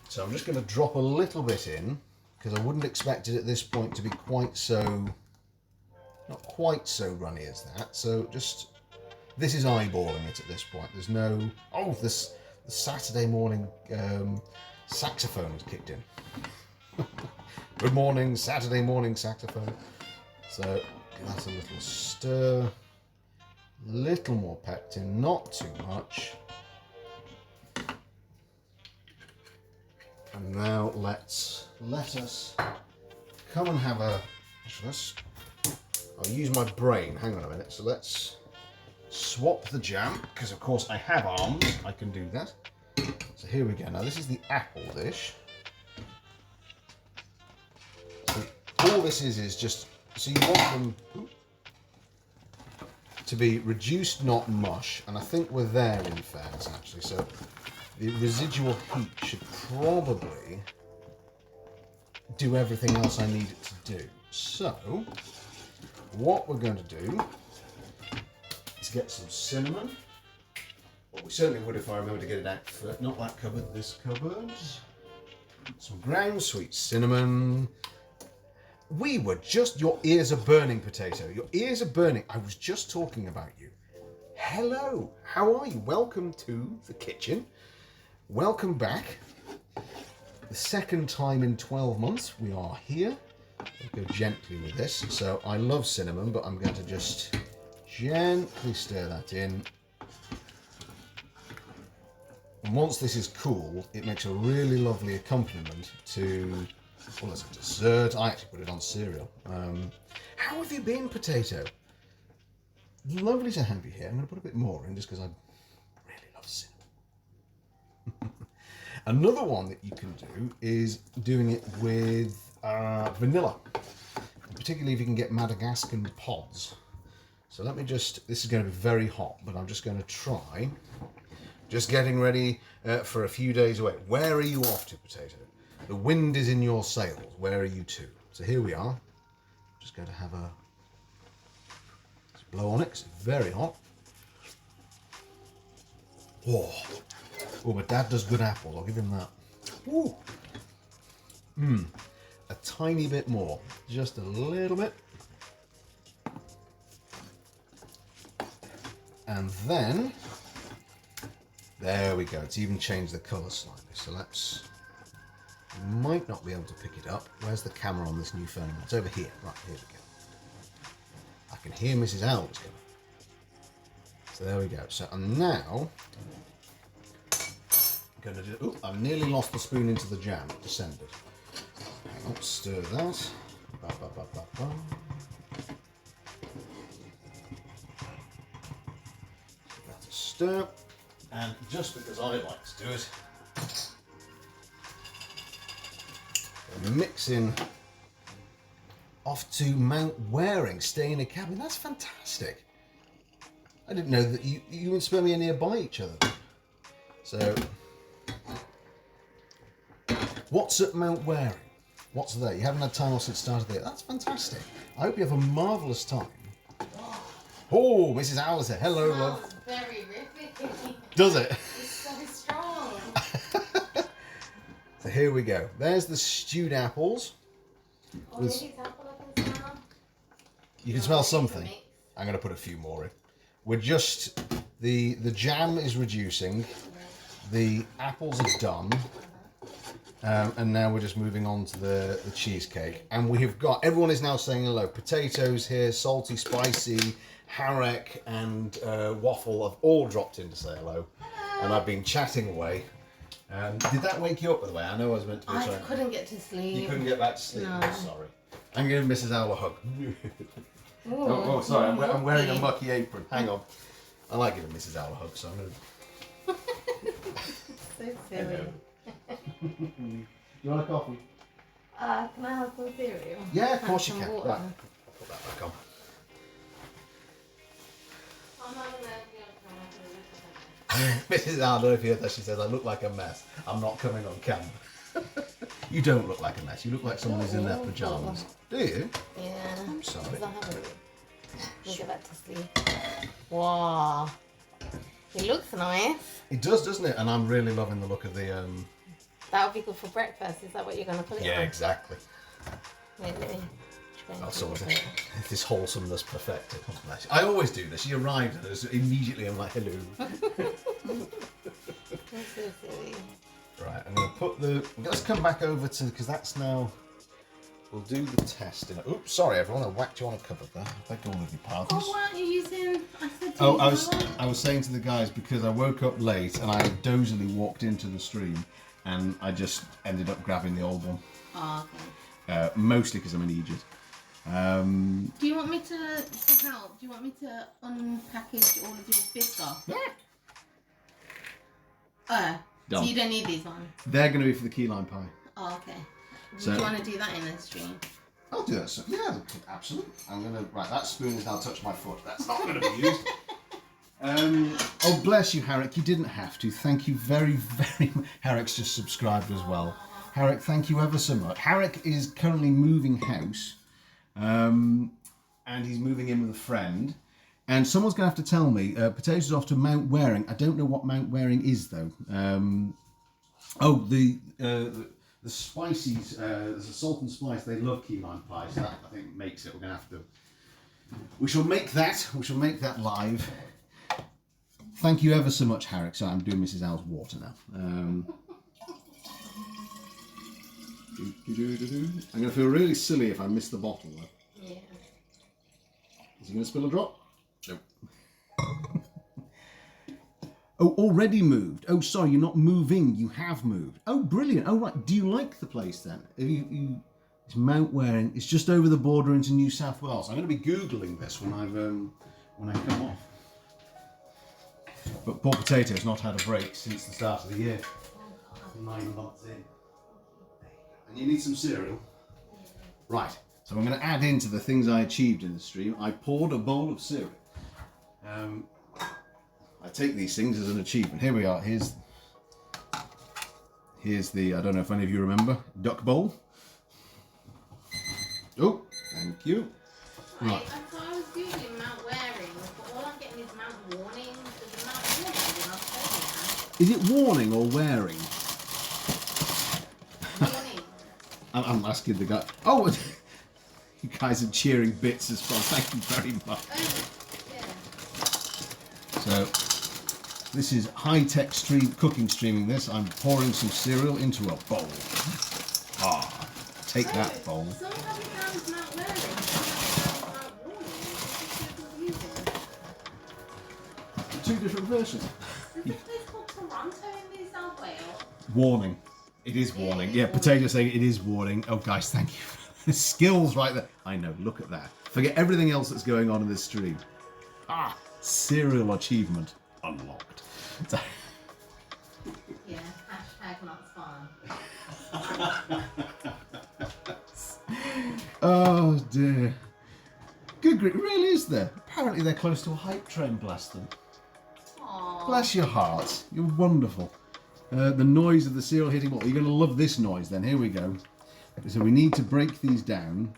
Speaker 1: So I'm just going to drop a little bit in because I wouldn't expect it at this point to be quite so, not quite so runny as that. So just, this is eyeballing it at this point. There's no, oh, the Saturday morning saxophone has kicked in. Good morning, Saturday morning saxophone. So give that a little stir, little more pectin, not too much. And now let us come and have a, I'll use my brain, hang on a minute. So let's swap the jam, because of course I have arms, I can do that. So here we go. Now this is the apple dish. So all this is just, so you want them,
Speaker 2: to be reduced, not mush, and I think we're there in fairness actually. So the residual heat should probably do everything else I need it to do. So what we're going to do is get some cinnamon. Well, we certainly would if I remember to get it out for not that cupboard, this cupboard. Some ground sweet cinnamon. We were just, your ears are burning, Potato. Your ears are burning. I was just talking about you. Hello, how are you? Welcome to the kitchen. Welcome back. The second time in 12 months we are here. I'll go gently with this. So I love cinnamon, but I'm going to just gently stir that in. And once this is cool, it makes a really lovely accompaniment to, well, as a dessert. I actually put it on cereal. How have you been, Potato? Lovely to have you here. I'm going to put a bit more in just because I really love cinnamon. Another one that you can do is doing it with vanilla, particularly if you can get Madagascar pods. So let me just, this is going to be very hot, but I'm just going to try, just getting ready for a few days away. Where are you off to, Potato? The wind is in your sails. Where are you to? So here we are. Just going to have a blow on it because it's very hot. Oh, my dad does good apples. I'll give him that. Ooh. A tiny bit more, just a little bit. And then, there we go. It's even changed the colour slightly. So let's, you might not be able to pick it up. Where's the camera on this new phone? It's over here. Right, here we go. I can hear Mrs. Owls coming. So there we go. So I'm now going to do, oh, I've nearly lost the spoon into the jam. It descended. Hang on, stir that. Ba, ba, ba, ba, ba. That's a stir. And just because I like to do it, mix in off to Mount Waring, stay in a cabin. That's fantastic. I didn't know that you and Spermie are nearby each other. So, what's at Mount Waring? What's there? You haven't had time off since it started there. That's fantastic. I hope you have a marvellous time. Oh, Mrs. Owls there. Hello, love.
Speaker 3: Very ripping.
Speaker 2: Does it?
Speaker 3: It's so strong.
Speaker 2: So here we go. There's the stewed apples.
Speaker 3: Oh, these apples I can smell.
Speaker 2: You can smell something. I'm going to put a few more in. We're just, the jam is reducing, the apples are done, and now we're just moving on to the cheesecake. And we have got, everyone is now saying hello. Potatoes here, salty, spicy, Harek and Waffle have all dropped in to say hello. And I've been chatting away. Did that wake you up, by the way? I know I was meant to be
Speaker 3: I couldn't get to sleep.
Speaker 2: You couldn't get back to sleep?
Speaker 3: No.
Speaker 2: I'm sorry. I'm giving Mrs. Owl a hug.
Speaker 3: Ooh,
Speaker 2: Oh, sorry, I'm wearing a
Speaker 3: lovely.
Speaker 2: mucky apron. Hang on. I like giving Mrs. Owl a hug, so I'm going to...
Speaker 3: So silly.
Speaker 2: You want a coffee?
Speaker 3: Can I have some cereal?
Speaker 2: Yeah, of course you
Speaker 3: Some
Speaker 2: can.
Speaker 3: water.
Speaker 2: Right, I'll put that back on.
Speaker 3: I'm not gonna be able to
Speaker 2: Mrs. Owl, I don't know if you heard that, she says, I look like a mess. I'm not coming on camera. You don't look like a mess. You look like someone who's in their pyjamas. Do you?
Speaker 3: Yeah.
Speaker 2: I'm sorry.
Speaker 3: Because I haven't. Let me get back to sleep. Wow. It looks nice.
Speaker 2: It does, doesn't it? And I'm really loving the look of the...
Speaker 3: That would be good for breakfast. Is that what you're going to put it
Speaker 2: Yeah,
Speaker 3: on?
Speaker 2: exactly.
Speaker 3: Wait, let me.
Speaker 2: That's sort of this wholesomeness perfected. I always do this. She arrived and immediately I'm like, hello.
Speaker 3: That's so silly.
Speaker 2: Right, I'm going to put the... Let's come back over to... Because that's now... We'll do the test in... Oops, sorry everyone, I whacked you on a cupboard there. I beg all of your pardons.
Speaker 3: Oh, why aren't you using... I said to
Speaker 1: Oh,
Speaker 3: use my one.
Speaker 1: I was saying to the guys, because I woke up late and I dozily walked into the stream and I just ended up grabbing the old one.
Speaker 3: Oh, okay.
Speaker 1: Mostly because I'm an idiot.
Speaker 3: Do you want me to help? Do you want me to unpackage all of your biscuits?
Speaker 1: Yeah.
Speaker 3: So you don't need these ones?
Speaker 1: They're going to be for the key lime pie.
Speaker 3: Oh, okay.
Speaker 1: So-
Speaker 3: Do you want to do that in the stream?
Speaker 1: I'll do that. So, yeah, absolutely. I'm gonna. Right, that spoon has now touched my foot. That's not going to be used. Oh, bless you, Harrick. You didn't have to. Thank you very, very much. Harrick's just subscribed as well. Harrick, thank you ever so much. Harrick is currently moving house, and he's moving in with a friend. And someone's going to have to tell me. Potatoes off to Mount Waring. I don't know what Mount Waring is though. The spices, there's a salt and spice. They love key lime pie, so that I think makes it. We're going to have to. We shall make that. We shall make that live. Thank you ever so much, Harrick. So I'm doing Mrs. Al's water now. I'm going to feel really silly if I miss the bottle though.
Speaker 3: Yeah.
Speaker 1: Is he going to spill a drop? Nope. Oh, already moved. Oh, sorry, you're not moving. You have moved. Oh, brilliant. Oh, right. Do you like the place then? It's Mount Waring. It's just over the border into New South Wales. I'm going to be Googling this when I come off. But poor Potato's not had a break since the start of the year. 9 months in. And you need some cereal? Right. So I'm going to add into the things I achieved in the stream. I poured a bowl of cereal. I take these things as an achievement. Here we are. Here's the, I don't know if any of you remember, duck bowl. Oh, thank you. Right.
Speaker 3: So I was Googling Mount Waring, but all I'm getting is Mount Warning. There's a Mount Warning in Australia.
Speaker 1: Is it warning or wearing?
Speaker 3: Warning.
Speaker 1: I'm asking the guy. Oh, you guys are cheering bits as well. Thank you very much.
Speaker 3: Yeah.
Speaker 1: So, this is high-tech cooking streaming this. I'm pouring some cereal into a bowl. Ah, take that bowl.
Speaker 3: Some have it down as Mount Waring, some have it down as Mount Warning. It's just confusing.
Speaker 1: Two different versions.
Speaker 3: There's a place called Toronto in New South Wales.
Speaker 1: Warning. It is warning. Yeah, Potato saying it is warning. Oh, guys, thank you. The skills right there. I know, look at that. Forget everything else that's going on in this stream. Ah, cereal achievement unlocked.
Speaker 3: Yeah, hashtag not fun.
Speaker 1: Oh, dear. Good grief, really is there? Apparently they're close to a hype train, bless them.
Speaker 3: Aww.
Speaker 1: Bless your hearts. You're wonderful. The noise of the cereal hitting wall. You're going to love this noise then. Here we go. So we need to break these down.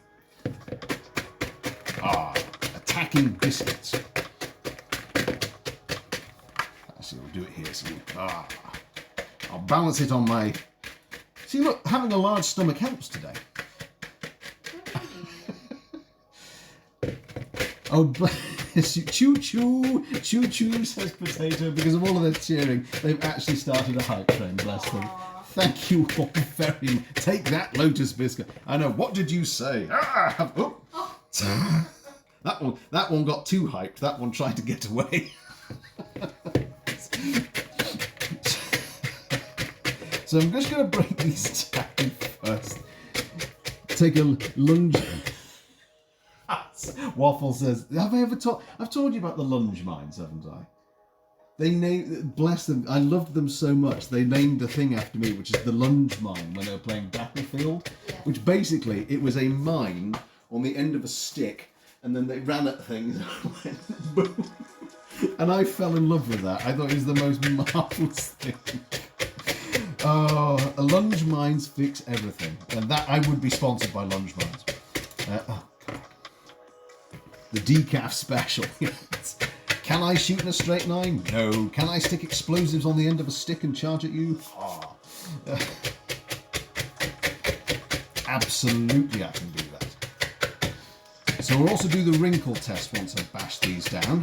Speaker 1: Ah, attacking biscuits. Actually, we'll do it here. So I'll balance it on my... See, look, having a large stomach helps today. Oh, bless you. Choo-choo. Choo-choo, says Potato. Because of all of their cheering, they've actually started a hype train, bless them. Thank you all very much. Take that, Lotus Biscuit. I know. What did you say? Ah, oh. That one got too hyped. That one tried to get away. So I'm just going to break these down first. Take a lunge. Waffle says, have I ever told... I've told you about the lunge mines, haven't I? They named... Bless them. I loved them so much. They named a thing after me, which is the lunge mine, when they were playing Battlefield. Yeah. Which basically, it was a mine on the end of a stick, and then they ran at things and went boom. And I fell in love with that. I thought it was the most marvellous thing. Oh, lunge mines fix everything. And that, I would be sponsored by lunge mines. Oh, God. The decaf special. Can I shoot in a straight line? No. Can I stick explosives on the end of a stick and charge at you? Oh. Absolutely I can do that. So we'll also do the wrinkle test once I've bashed these down.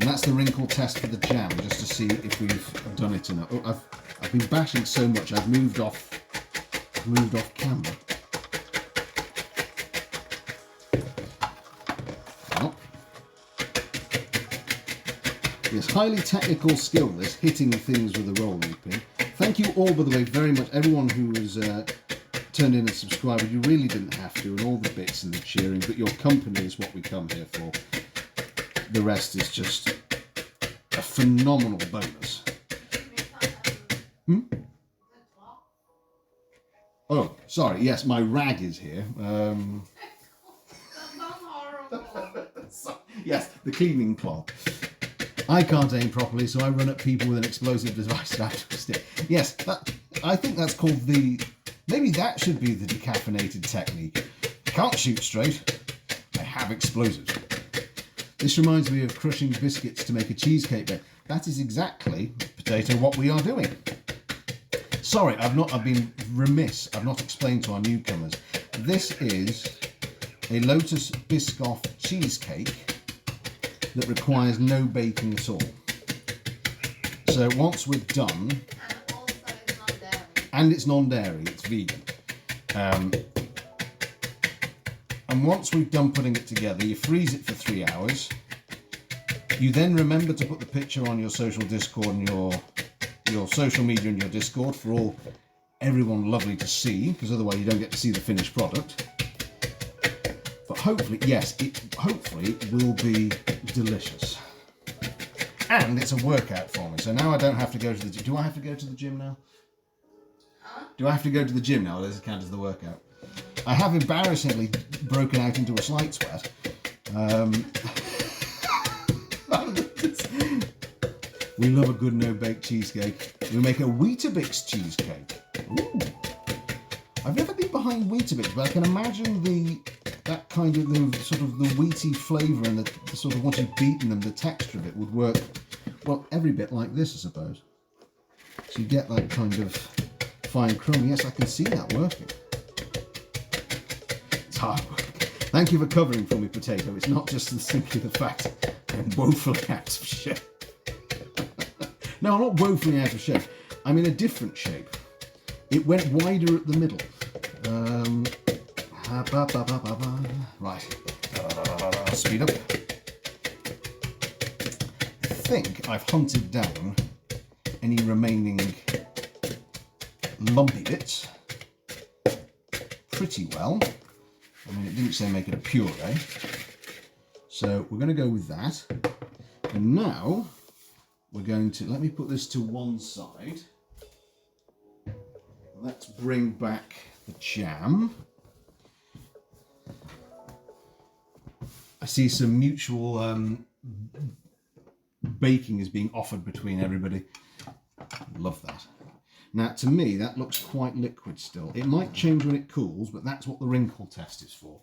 Speaker 1: And that's the wrinkle test for the jam, just to see if we've done it enough. Oh, I've been bashing so much I've moved off camera. Oh. Yes, highly technical skill, this, hitting things with a rolling pin. Thank you all, by the way, very much. Everyone who has turned in and subscribed, you really didn't have to, and all the bits and the cheering, but your company is what we come here for. The rest is just a phenomenal bonus. Oh, sorry. Yes, my rag is here.
Speaker 3: That's horrible.
Speaker 1: Yes, the cleaning cloth. I can't aim properly, so I run at people with an explosive device out of a stick. Yes, I think that's called the... Maybe that should be the decaffeinated technique. I can't shoot straight. I have explosives. This reminds me of crushing biscuits to make a cheesecake bake. That is exactly, potato, what we are doing. Sorry, I've been remiss. I've not explained to our newcomers. This is a Lotus Biscoff cheesecake that requires no baking at all. So once we're done,
Speaker 3: And also it's non-dairy.
Speaker 1: and it's non-dairy, it's vegan. And once we've done putting it together, you freeze it for 3 hours. You then remember to put the picture on your social Discord and your social media and your Discord for everyone lovely to see, because otherwise you don't get to see the finished product. But hopefully, yes, it hopefully will be delicious. And it's a workout for me, so now I don't have to go to the gym. Do I have to go to the gym now? Do I have to go to the gym now, or does it count as the workout? I have embarrassingly broken out into a slight sweat. We love a good no-bake cheesecake. We make a Weetabix cheesecake. Ooh. I've never been behind Weetabix, but I can imagine that kind of the sort of the wheaty flavour and the sort of once you've beaten them, the texture of it would work, well, every bit like this, I suppose. So you get that kind of fine crumb. Yes, I can see that working. It's hard work. Thank you for covering for me, Potato. It's not just simply the fact I'm woefully out of shape. No, I'm not woefully out of shape. I'm in a different shape. It went wider at the middle. Right. Speed up. I think I've hunted down any remaining lumpy bits pretty well. I mean, it didn't say make it a puree. So we're going to go with that. And now we're going to, let me put this to one side. Let's bring back the jam. I see some mutual baking is being offered between everybody. Love that. Now, to me, that looks quite liquid still. It might change when it cools, but that's what the wrinkle test is for.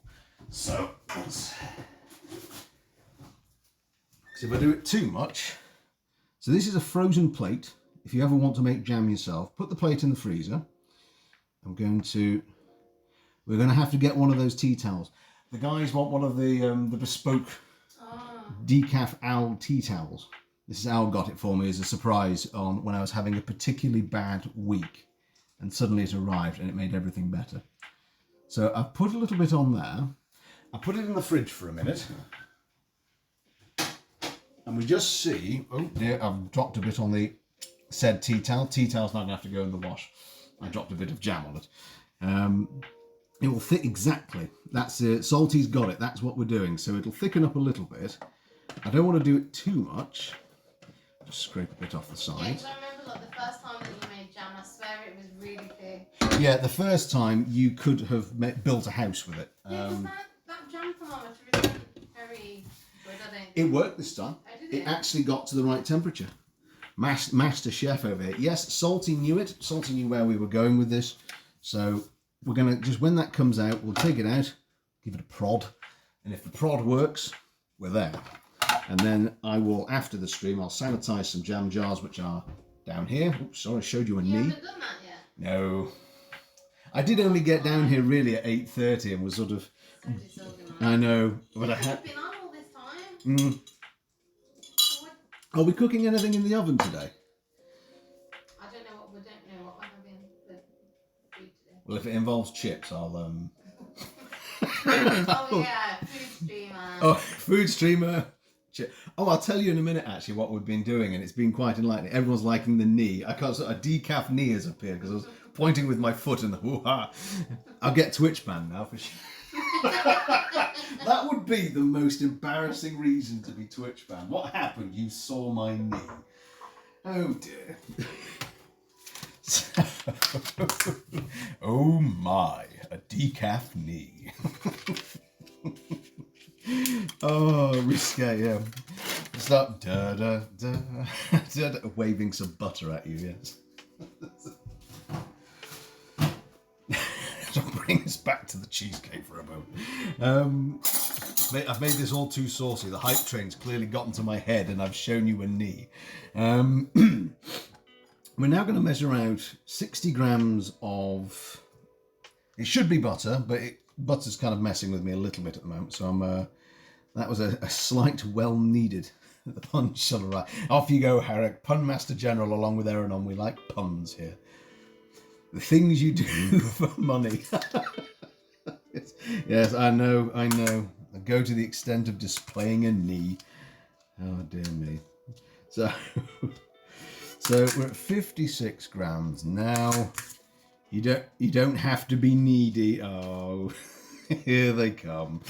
Speaker 1: So if I do it too much, so this is a frozen plate. If you ever want to make jam yourself, put the plate in the freezer. we're going to have to get one of those tea towels. The guys want one of the bespoke decaf Al tea towels. This is Al got it for me as a surprise on when I was having a particularly bad week, and suddenly it arrived and it made everything better. So I've put a little bit on there. I put it in the fridge for a minute, and we just see, oh dear, I've dropped a bit on the said tea towel. Tea towel's not going to have to go in the wash. I dropped a bit of jam on it. It will thick exactly. That's it. Salty's got it. That's what we're doing. So it'll thicken up a little bit. I don't want to do it too much. Just scrape a bit off the
Speaker 3: Yeah,
Speaker 1: side.
Speaker 3: 'cause I remember like the first time that you made jam, I swear it was really thick.
Speaker 1: Yeah, the first time you could have built a house with it.
Speaker 3: Yeah, 'cause that jam thermometer isn't very good, I don't think.
Speaker 1: It worked this time.
Speaker 3: Oh, did
Speaker 1: It
Speaker 3: it?
Speaker 1: actually got to the right temperature. Master chef over here. Yes, Salty knew it. Salty knew where we were going with this. So we're going to, just when that comes out, we'll take it out, give it a prod. And if the prod works, we're there. And then I will, after the stream, I'll sanitize some jam jars, which are down here. Oops, sorry, I showed you a
Speaker 3: You
Speaker 1: knee.
Speaker 3: haven't done that yet?
Speaker 1: No. I did only get down here really at 8:30 and was sort of,
Speaker 3: So disorganised.
Speaker 1: I know, but I
Speaker 3: You've
Speaker 1: had...
Speaker 3: been on all this time. What-
Speaker 1: Are we cooking anything in the oven today?
Speaker 3: I don't know what we're having for food today.
Speaker 1: Well, if it involves chips, I'll...
Speaker 3: Oh yeah, food streamer.
Speaker 1: Oh, food streamer. Oh, I'll tell you in a minute actually what we've been doing, and it's been quite enlightening. Everyone's liking the knee. I can't. A decaf knee has appeared because I was pointing with my foot and the hoo-ha. I'll get Twitch banned now for sure. That would be the most embarrassing reason to be Twitch banned. What happened? You saw my knee. Oh dear. Oh my, a decaf knee. Oh, risque, yeah. Start da da da da, da, waving some butter at you, yes. So bring us back to the cheesecake for a moment. I've made this all too saucy. The hype train's clearly gotten to my head and I've shown you a knee. We're now going to measure out 60 grams of... It should be butter, but butter's kind of messing with me a little bit at the moment. So that was a slight well-needed... The pun shall arrive. Off you go, Harrick. Pun Master General along with Eranon. We like puns here. The things you do for money. Yes, I know. I go to the extent of displaying a knee. Oh, dear me. So we're at 56 grams now. You don't have to be needy. Oh, here they come.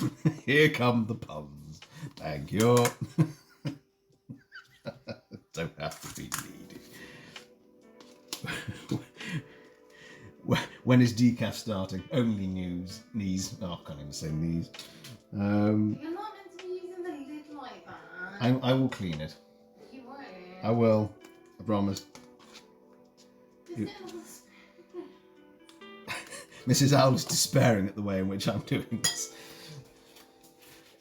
Speaker 1: Here come the puns. Thank you. Don't have to be needy. When is decaf starting? Only knees. Oh, I can't even say knees.
Speaker 3: You're not meant to be using the lid like that.
Speaker 1: I will clean it.
Speaker 3: You won't.
Speaker 1: I will. I promise. Mrs. Owl is despairing at the way in which I'm doing this.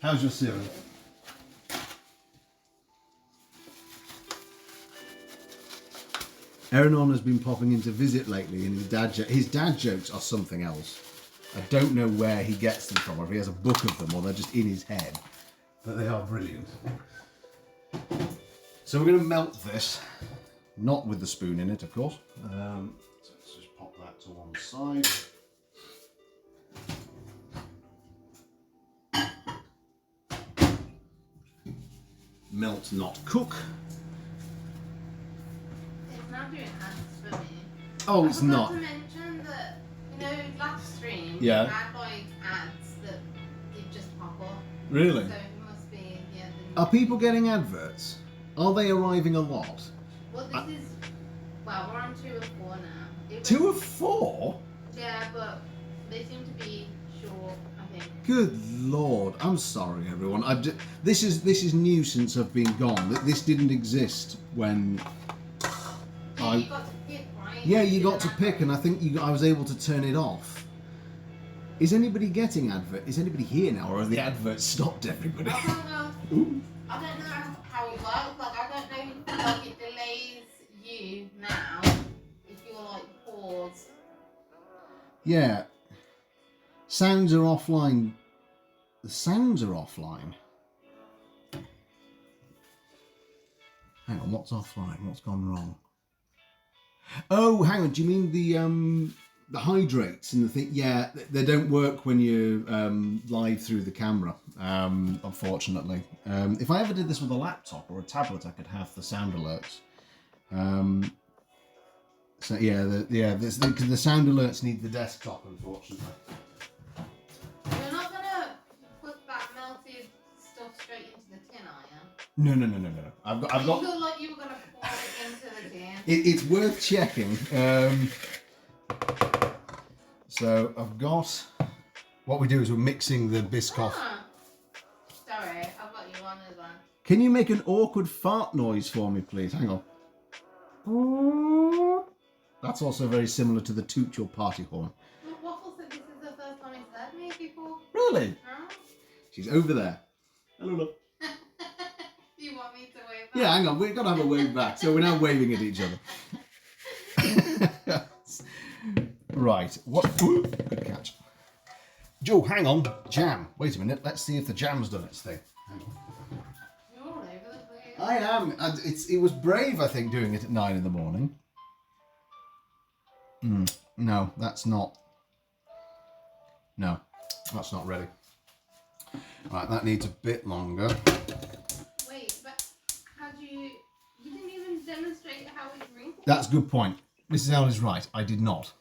Speaker 1: How's your cereal? Eranon has been popping in to visit lately, and his dad jokes are something else. I don't know where he gets them from, or if he has a book of them, or they're just in his head. But they are brilliant. So we're going to melt this, not with the spoon in it, of course. So let's just pop that to one side. Melt, not cook.
Speaker 3: It's not doing ads for me.
Speaker 1: Oh, it's not.
Speaker 3: I forgot to mention that, last stream,
Speaker 1: Yeah.
Speaker 3: you had like ads that did just pop up.
Speaker 1: Really?
Speaker 3: So it must be, yeah.
Speaker 1: Are people getting adverts? Are they arriving a lot?
Speaker 3: Well, this is, we're on 2 of 4 now.
Speaker 1: 2 of 4?
Speaker 3: Yeah, but they seem to be short, I think.
Speaker 1: Good lord! I'm sorry, everyone. This is new since I've been gone. This didn't exist when.
Speaker 3: Yeah, you got to pick, right?
Speaker 1: Yeah, you got to pick, and I think I was able to turn it off. Is anybody getting advert? Is anybody here now, or have the adverts stopped everybody?
Speaker 3: I don't know.
Speaker 1: Ooh.
Speaker 3: I don't know how it works. Like, I don't know if it delays you now if you're like paused.
Speaker 1: Yeah. Sounds are offline. The sounds are offline. Hang on, what's offline? What's gone wrong? Oh, hang on. Do you mean the hydrates and the thing? Yeah, they don't work when you're live through the camera. Unfortunately, if I ever did this with a laptop or a tablet, I could have the sound alerts. So yeah, the sound alerts need the desktop, unfortunately.
Speaker 3: You're not gonna put that melted stuff straight into the tin, are you?
Speaker 1: No. I've got.
Speaker 3: You feel like you were gonna pour it into the tin.
Speaker 1: It's worth checking. So I've got. What we do is we're mixing the Biscoff.
Speaker 3: Ah. Sorry, I've got you on as well.
Speaker 1: Can you make an awkward fart noise for me, please? Hang on. That's also very similar to the toot your party horn.
Speaker 3: Look, Waffle said this is the first time he's heard me before.
Speaker 1: Really?
Speaker 3: Huh?
Speaker 1: She's over there. Hello, look.
Speaker 3: Do you want me to wave back?
Speaker 1: Yeah, hang on. We've got to have a wave back. So we're now waving at each other. Right. What? Ooh, good catch. Joe, hang on. Jam. Wait a minute. Let's see if the jam's done its thing. Hang on.
Speaker 3: You're all over the place.
Speaker 1: I am. And it was brave, I think, doing it at 9 in the morning. No, that's not. No, that's not ready. Right, that needs a bit longer.
Speaker 3: Wait, but how do you didn't even demonstrate how it wrinkles?
Speaker 1: That's a good point. Mrs. L is right. I did not.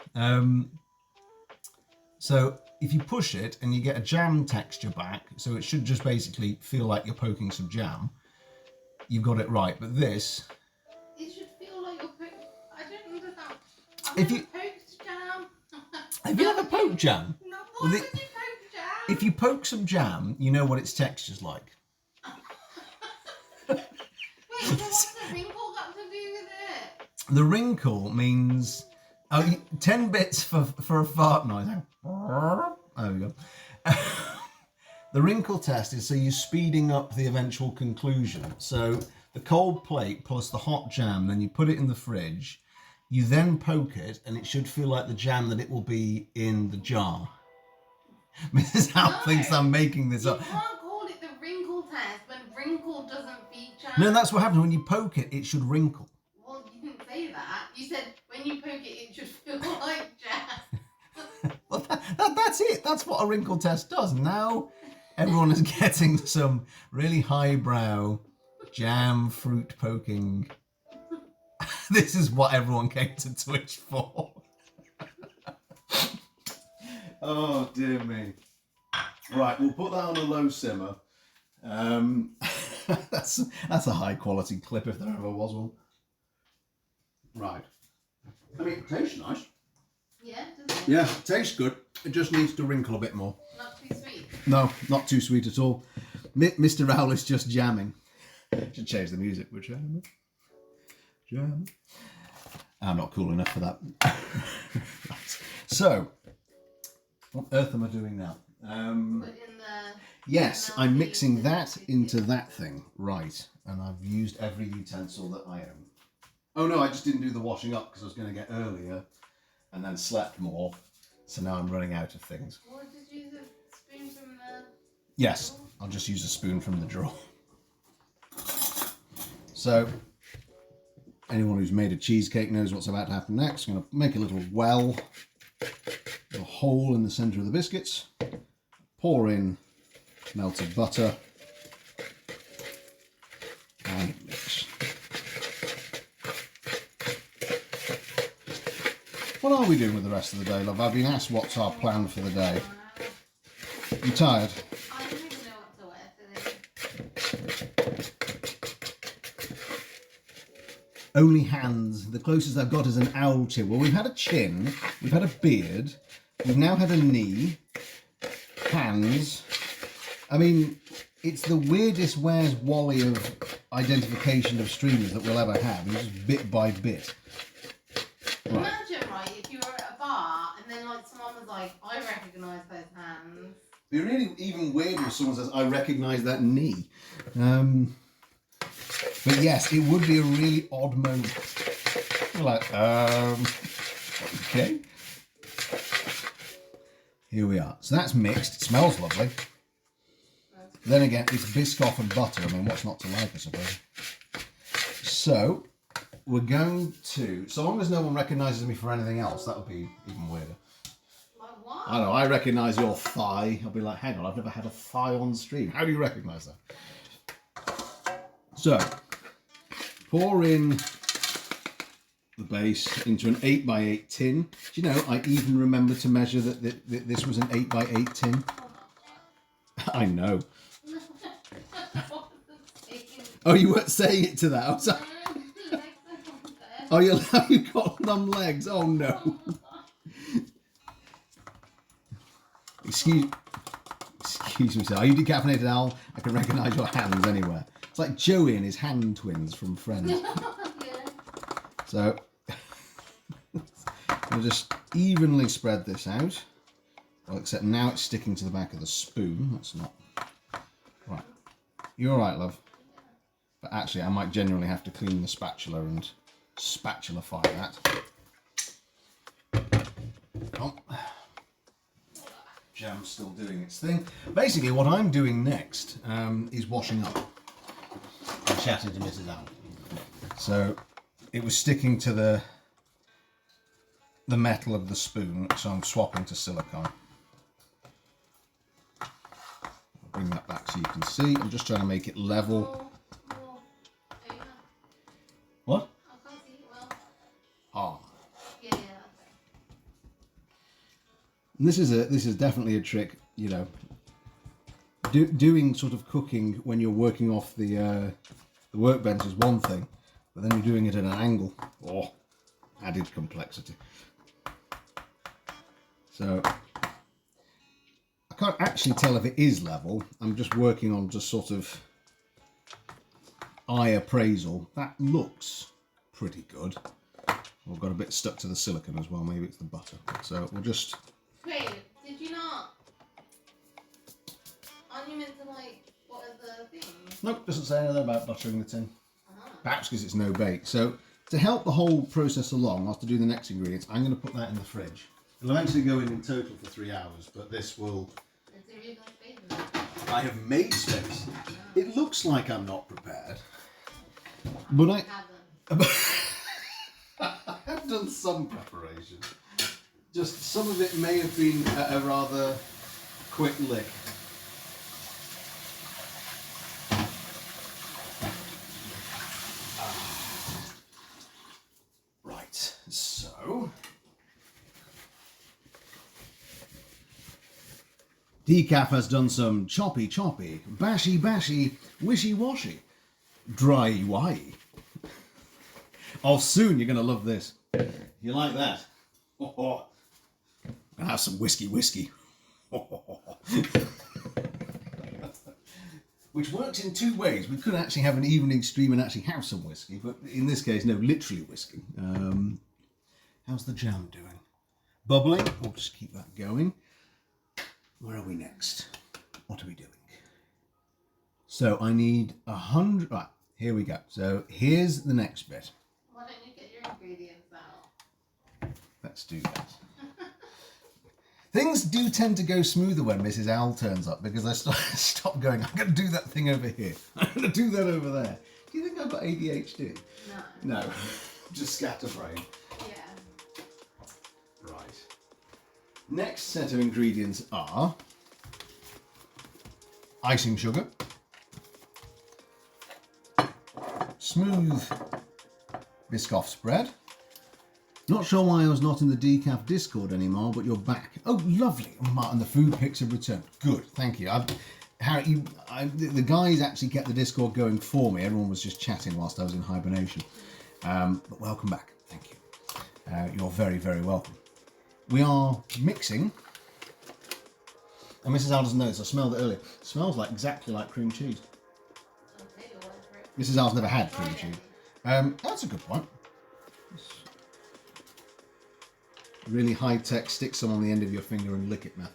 Speaker 1: So if you push it and you get a jam texture back, so it should just basically feel like you're poking some jam, you've got it right. But this...
Speaker 3: It should feel like you're I don't understand.
Speaker 4: If you-
Speaker 3: poked jam.
Speaker 4: Have you ever poked jam?
Speaker 3: No,
Speaker 4: Well,
Speaker 3: why
Speaker 4: the-
Speaker 3: would you poke jam?
Speaker 4: If you poke some jam, you know what its texture's like.
Speaker 3: Wait, so what's the wrinkle got to do with it?
Speaker 4: The wrinkle means 10 bits for a fart noise. There we go. The wrinkle test is so you're speeding up the eventual conclusion. So the cold plate plus the hot jam, then you put it in the fridge. You then poke it, and it should feel like the jam that it will be in the jar. Mrs. Howe
Speaker 3: No.
Speaker 4: thinks I'm making this
Speaker 3: You
Speaker 4: up.
Speaker 3: can't call it the wrinkle test when wrinkle doesn't feature.
Speaker 4: No, that's what happens when you poke it. It should wrinkle.
Speaker 3: Well, you didn't say that. You said when you poke it, it should feel like jam.
Speaker 4: Well, that's it. That's what a wrinkle test does. Now everyone is getting some really highbrow jam fruit poking. This is what everyone came to Twitch for.
Speaker 1: Oh dear me. Right, we'll put that on a low simmer.
Speaker 4: That's a high quality clip if there ever was one.
Speaker 1: Right. I mean, it tastes nice.
Speaker 3: Yeah, doesn't it?
Speaker 1: Yeah, it tastes good. It just needs to wrinkle a bit more.
Speaker 3: Not too sweet.
Speaker 1: No, not too sweet at all. Mr. Rowell is just jamming. Should change the music. We're jamming. Jamming. I'm not cool enough for that. Right. So, what on earth am I doing now?
Speaker 3: Put in the...
Speaker 1: Yes, I'm mixing that
Speaker 3: Melty
Speaker 1: into that thing. Right. And I've used every utensil that I own. Oh no, I just didn't do the washing up because I was going to get earlier and then slept more. So now I'm running out of things.
Speaker 3: Or just use a spoon from the...
Speaker 1: Yes, I'll just use a spoon from the drawer. So, anyone who's made a cheesecake knows what's about to happen next. I'm going to make a little well, a hole in the centre of the biscuits, pour in melted butter, and mix. What are we doing with the rest of the day, love? I've been asked what's our plan for the day. You tired?
Speaker 3: I don't even know what to wear today.
Speaker 1: Only hands. The closest I've got is an owl chin. Well, we've had a chin, we've had a beard, we've now had a knee, hands. I mean, it's the weirdest Where's Wally of identification of streamers that we'll ever have. It's just bit by bit. Right.
Speaker 3: Imagine, right, if you were at a bar and then like someone was like, I recognise those hands.
Speaker 1: It'd be really even weirder if someone says, I recognise that knee. But yes, it would be a really odd moment. You're like, okay. Here we are. So that's mixed. It smells lovely. Then again, it's Biscoff and butter. I mean, what's not to like, I suppose. So, we're going to... So long as no one recognises me for anything else, that would be even weirder.
Speaker 3: Like what?
Speaker 1: I don't know, I recognise your thigh. I'll be like, hang on, I've never had a thigh on stream. How do you recognise that? So, pour in the base into an 8x8 tin. Do you know, I even remember to measure that this was an 8x8 tin. I know. Oh, you weren't saying it to that. I was like, oh, you've got numb legs. Oh, no. Excuse me, sir. Are you decaffeinated, Al? I can recognise your hands anywhere. It's like Joey and his hand twins from Friends. So, I'll just evenly spread this out. Well, except now it's sticking to the back of the spoon. That's not... Right. You're all right, love. But actually, I might genuinely have to clean the spatula and spatulify that. Oh. Jam's still doing its thing. Basically, what I'm doing next is washing up. I'm chatting to Mrs. Allen. So, it was sticking to the metal of the spoon, so I'm swapping to silicone. I'll bring that back so you can see. I'm just trying to make it level. What?
Speaker 3: I can't see it well.
Speaker 1: Ah.
Speaker 3: Yeah, okay.
Speaker 1: And this is definitely a trick, you know. Doing sort of cooking when you're working off the workbench is one thing, but then you're doing it at an angle. Oh, added complexity. So I can't actually tell if it is level. I'm just working on just sort of eye appraisal. That looks pretty good. We've got a bit stuck to the silicone as well. Maybe it's the butter. So we'll just...
Speaker 3: Wait, did you not? Aren't you meant to like, what are the things?
Speaker 1: Nope, doesn't say anything about buttering the tin.
Speaker 3: Uh-huh.
Speaker 1: Perhaps because it's no bake. So to help the whole process along, whilst I do the next ingredients, I'm going to put that in the fridge. It'll eventually go in total for 3 hours, but this will...
Speaker 3: Is there even space in there?
Speaker 1: I have made space. It looks like I'm not prepared, but I
Speaker 3: Haven't.
Speaker 1: I have done some preparation. Just some of it may have been a rather quick lick. Right, so Decaf has done some choppy, bashy, wishy-washy, dry-y. Oh, soon you're going to love this. You like that? Oh. Gonna have some whiskey. Which works in two ways. We could actually have an evening stream and actually have some whiskey, but in this case, no, literally whiskey. How's the jam doing? Bubbling. We'll just keep that going. Where are we next? What are we doing? So I need 100. Right, here we go. So here's the next bit.
Speaker 3: Why don't you get your ingredients out?
Speaker 1: Let's do that. Things do tend to go smoother when Mrs. Owl turns up because I stop going, I'm going to do that thing over here. I'm going to do that over there. Do you think I've got ADHD?
Speaker 2: No.
Speaker 1: No. Just scatterbrain.
Speaker 3: Yeah.
Speaker 1: Right. Next set of ingredients are icing sugar, smooth Biscoff spread. Not sure why I was not in the Decaf Discord anymore, but you're back. Oh, lovely. Oh, Martin, the food pics have returned. Good, thank you. The guys actually kept the Discord going for me. Everyone was just chatting whilst I was in hibernation. But welcome back. Thank you. You're very, very welcome. We are mixing. And Mrs. Al doesn't know this. I smelled it earlier. It smells exactly like cream cheese.
Speaker 3: I'll take your word for it.
Speaker 1: Mrs. Al's never had cream cheese. That's a good point. Really high-tech, stick some on the end of your finger and lick it method.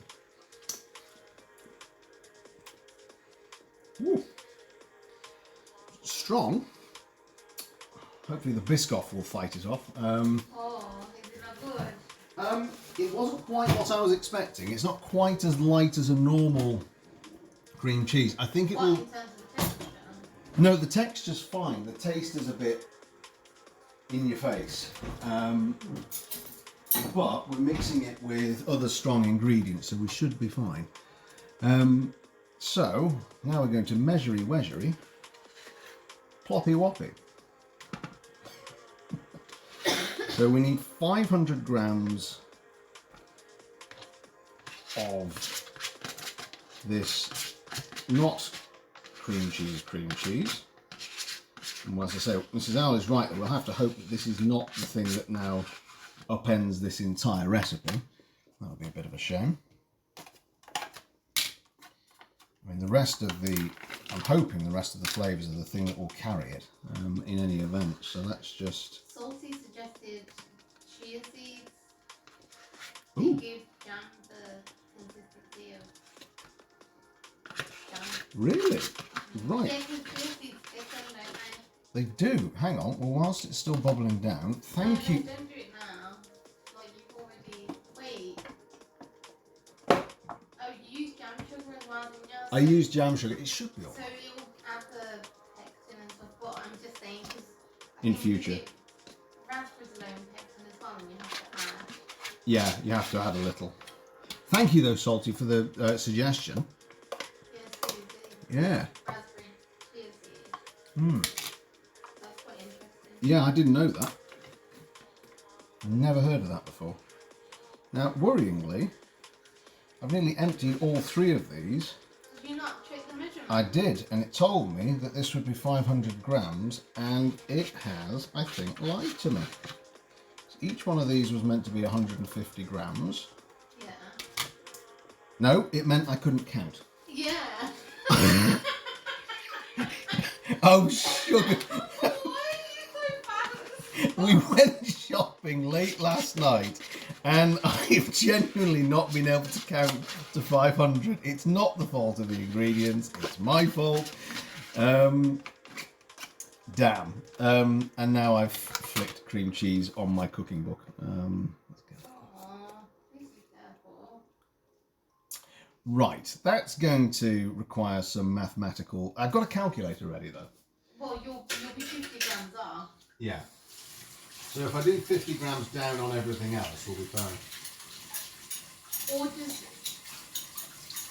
Speaker 1: Ooh. Strong. Hopefully the Biscoff will fight it off.
Speaker 3: Oh, is it not good?
Speaker 1: It wasn't quite what I was expecting. It's not quite as light as a normal cream cheese. I think it
Speaker 3: What,
Speaker 1: will...
Speaker 3: in terms of the texture?
Speaker 1: No, the texture's fine. The taste is a bit in your face. But we're mixing it with other strong ingredients, so we should be fine. So now we're going to measury, ploppy woppy. So we need 500 grams of this, not cream cheese. And as I say, Mrs. Owl is right that we'll have to hope that this is not the thing that now upends this entire recipe. That'll be a bit of a shame. I mean, I'm hoping the rest of the flavours are the thing that will carry it in any event. So let's just...
Speaker 3: Salty suggested chia seeds.
Speaker 1: Ooh.
Speaker 3: They give jam the consistency of jam.
Speaker 1: Really? Right.
Speaker 3: Yeah, because chia seeds, they sell, don't
Speaker 1: They do. Hang on. Well, whilst it's still bubbling down, thank you.
Speaker 3: Don't do it now. Like, you've already... Wait. Oh, you use jam sugar as well, didn't you?
Speaker 1: I use jam sugar. It should be all
Speaker 3: So
Speaker 1: right.
Speaker 3: it'll add the pectin and stuff, but I'm just saying because
Speaker 1: In future.
Speaker 3: Raspberries alone pectin as well, and you have to add.
Speaker 1: Yeah, you have to add a little. Thank you, though, Salty, for the suggestion.
Speaker 3: Chia seeds,
Speaker 1: Yeah.
Speaker 3: raspberry chia seeds. That's quite interesting.
Speaker 1: Yeah, I didn't know that. Never heard of that before. Now, worryingly, I've nearly emptied all 3 of these.
Speaker 3: Did you not check the measurement?
Speaker 1: I did, and it told me that this would be 500 grams, and it has, I think, lied to me. So each one of these was meant to be 150 grams.
Speaker 3: Yeah.
Speaker 1: No, it meant I couldn't count.
Speaker 3: Yeah.
Speaker 1: Oh, sugar.
Speaker 3: Why are you so fast?
Speaker 1: We went shopping late last night and I've genuinely not been able to count to 500. It's not the fault of the ingredients, it's my fault. Damn. And now I've flicked cream cheese on my cooking book. Let's go.
Speaker 3: Aw, please be careful.
Speaker 1: Right, that's going to require some mathematical... I've got a calculator ready though.
Speaker 3: Well, you'll be 50 grams off.
Speaker 1: Yeah. So if I do 50 grams down on everything else, we'll be fine.
Speaker 3: Or just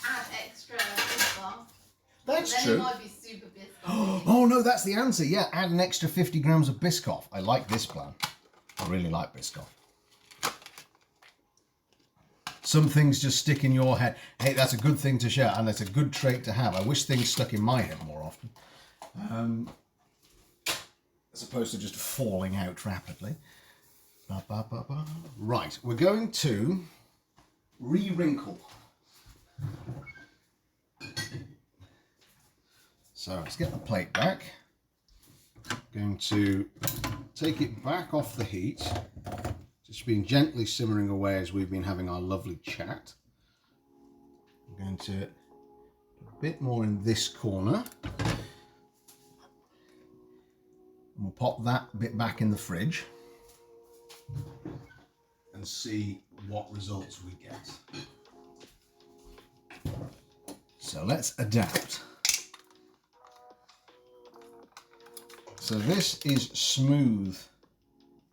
Speaker 3: add extra Biscoff.
Speaker 1: That's
Speaker 3: Then
Speaker 1: true.
Speaker 3: it might be super Biscoff.
Speaker 1: Oh no, that's the answer. Yeah, add an extra 50 grams of Biscoff. I like this plan. I really like Biscoff. Some things just stick in your head. Hey, that's a good thing to share, and that's a good trait to have. I wish things stuck in my head more often. As opposed to just falling out rapidly. Ba, ba, ba, ba. Right, we're going to re-wrinkle. So let's get the plate back. Going to take it back off the heat. Just been gently simmering away as we've been having our lovely chat. I'm going to put a bit more in this corner. And we'll pop that bit back in the fridge and see what results we get. So let's adapt. So this is smooth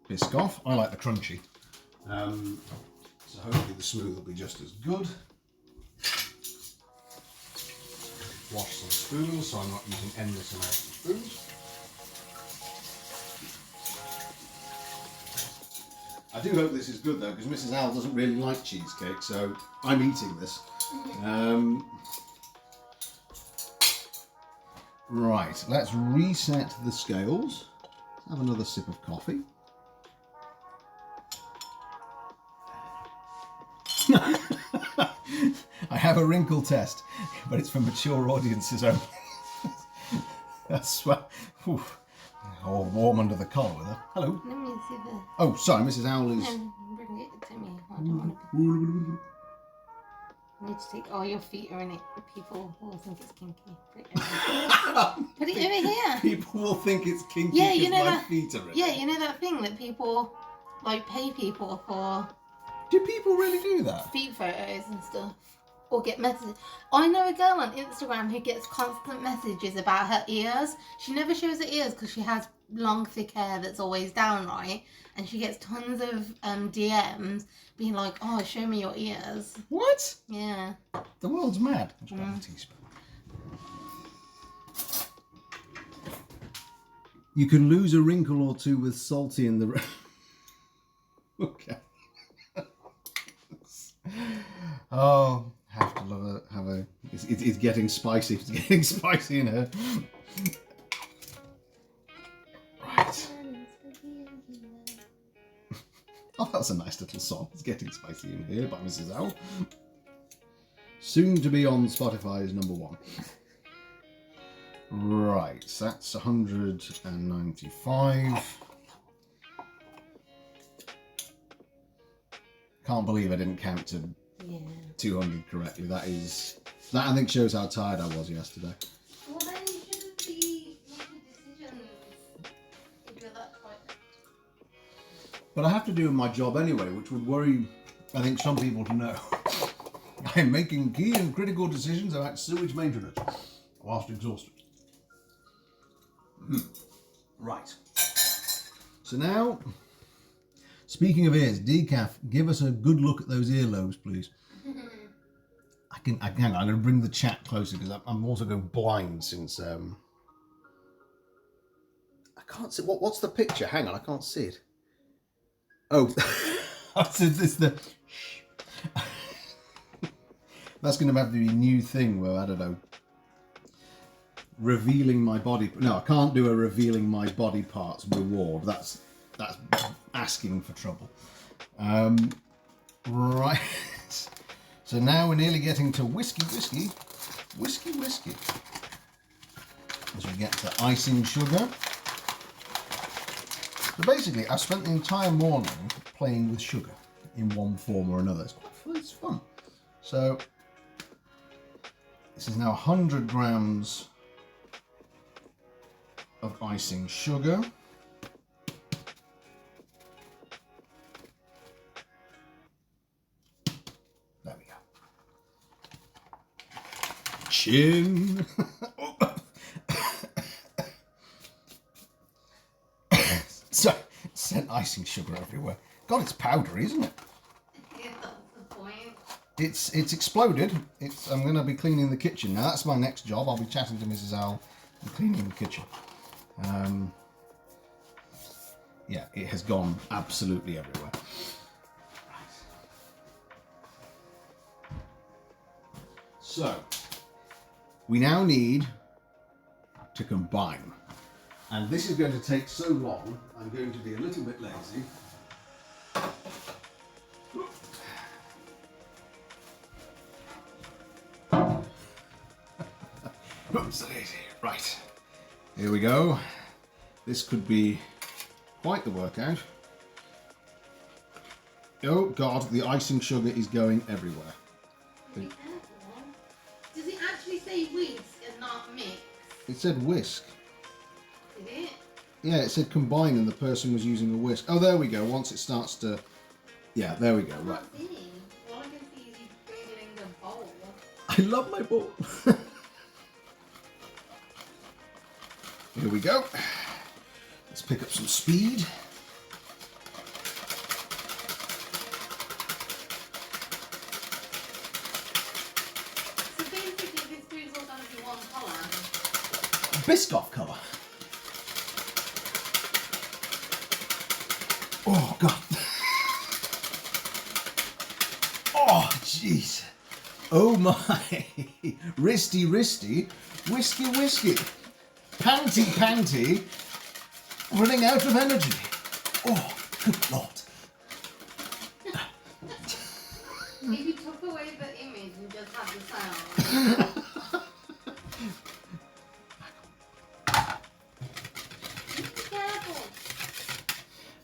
Speaker 1: Biscoff. I like the crunchy. So hopefully the smooth will be just as good. Wash some spoons so I'm not using endless amounts of spoons. I do hope this is good though, because Mrs. Al doesn't really like cheesecake, so I'm eating this. Right, let's reset the scales. Let's have another sip of coffee. I have a wrinkle test, but it's for mature audiences only. That's why. All warm under the collar with her. Hello.
Speaker 3: Let me see the...
Speaker 1: Oh, sorry, Mrs. Owl is...
Speaker 3: Bring it to me. I don't want to... I need to take... Oh, your feet are in it. People will think it's kinky. Put it over, Put it over here.
Speaker 1: People will think it's kinky
Speaker 3: Yeah,
Speaker 1: because
Speaker 3: you know
Speaker 1: my
Speaker 3: that-
Speaker 1: feet are in
Speaker 3: Yeah,
Speaker 1: it.
Speaker 3: you know that thing that people, like, pay people for
Speaker 1: Do people really do that?
Speaker 3: feet photos and stuff? Or get messages. I know a girl on Instagram who gets constant messages about her ears. She never shows her ears because she has long, thick hair that's always down, right? And she gets tons of DMs being like, oh, show me your ears.
Speaker 1: What?
Speaker 3: Yeah.
Speaker 1: The world's mad. Just grab a teaspoon. You can lose a wrinkle or two with salty in the... Okay. Oh, have to love it. Have a. It's getting spicy. It's getting spicy in here. Right. Oh, that's a nice little song. It's getting spicy in here by Mrs. Owl. Soon to be on Spotify's #1. Right, so that's 195. Can't believe I didn't count to 200 correctly. That I think shows how tired I was yesterday.
Speaker 3: Well, then you shouldn't be making decisions if you're that tired.
Speaker 1: But I have to do my job anyway, which would worry, I think, some people to know. I'm making key and critical decisions about sewage maintenance whilst exhausted. Right. So now, speaking of ears, Decaf, give us a good look at those earlobes, please. Hang on, I'm going to bring the chat closer because I'm also going blind since I can't see. What's the picture? Hang on, I can't see it. Oh, it's the. That's going to have to be a new thing where, I don't know, revealing my body. No, I can't do a revealing my body parts reward. That's asking for trouble. Right.
Speaker 4: So now we're nearly getting to whiskey. As we get to icing sugar. So basically, I've spent the entire morning playing with sugar in one form or another. It's quite fun. It's fun. So this is now 100 grams of icing sugar. There we go. Chin. So, sent icing sugar everywhere. God, it's powdery, isn't it?
Speaker 3: Yeah, that's the point.
Speaker 4: It's exploded. I'm going to be cleaning the kitchen now. That's my next job. I'll be chatting to Mrs. Owl and cleaning the kitchen. Yeah, it has gone absolutely everywhere. So, we now need to combine. And this is going to take so long, I'm going to be a little bit lazy. Oops, lazy. Right, here we go. This could be quite the workout. Oh God, the icing sugar is going everywhere.
Speaker 3: Be careful. Does it actually say whisk and not mix?
Speaker 4: It said whisk.
Speaker 3: Did it?
Speaker 4: Yeah, it said combine and the person was using a whisk. Oh, there we go. Once it starts to... Yeah, there we go.
Speaker 3: I'm
Speaker 4: Right.
Speaker 3: not seeing. All I can see is you fiddling the bowl.
Speaker 4: I love my ball. Here we go. Let's pick up some speed.
Speaker 3: So basically this food's all going to be one colour.
Speaker 4: Biscoff colour. Oh, God. Oh, jeez. Oh, my. Wristy, wristy. Whiskey, whiskey. Panty, panty. Running out of energy. Oh, good Lord.
Speaker 3: If you took away the image and just had the sound. Be careful.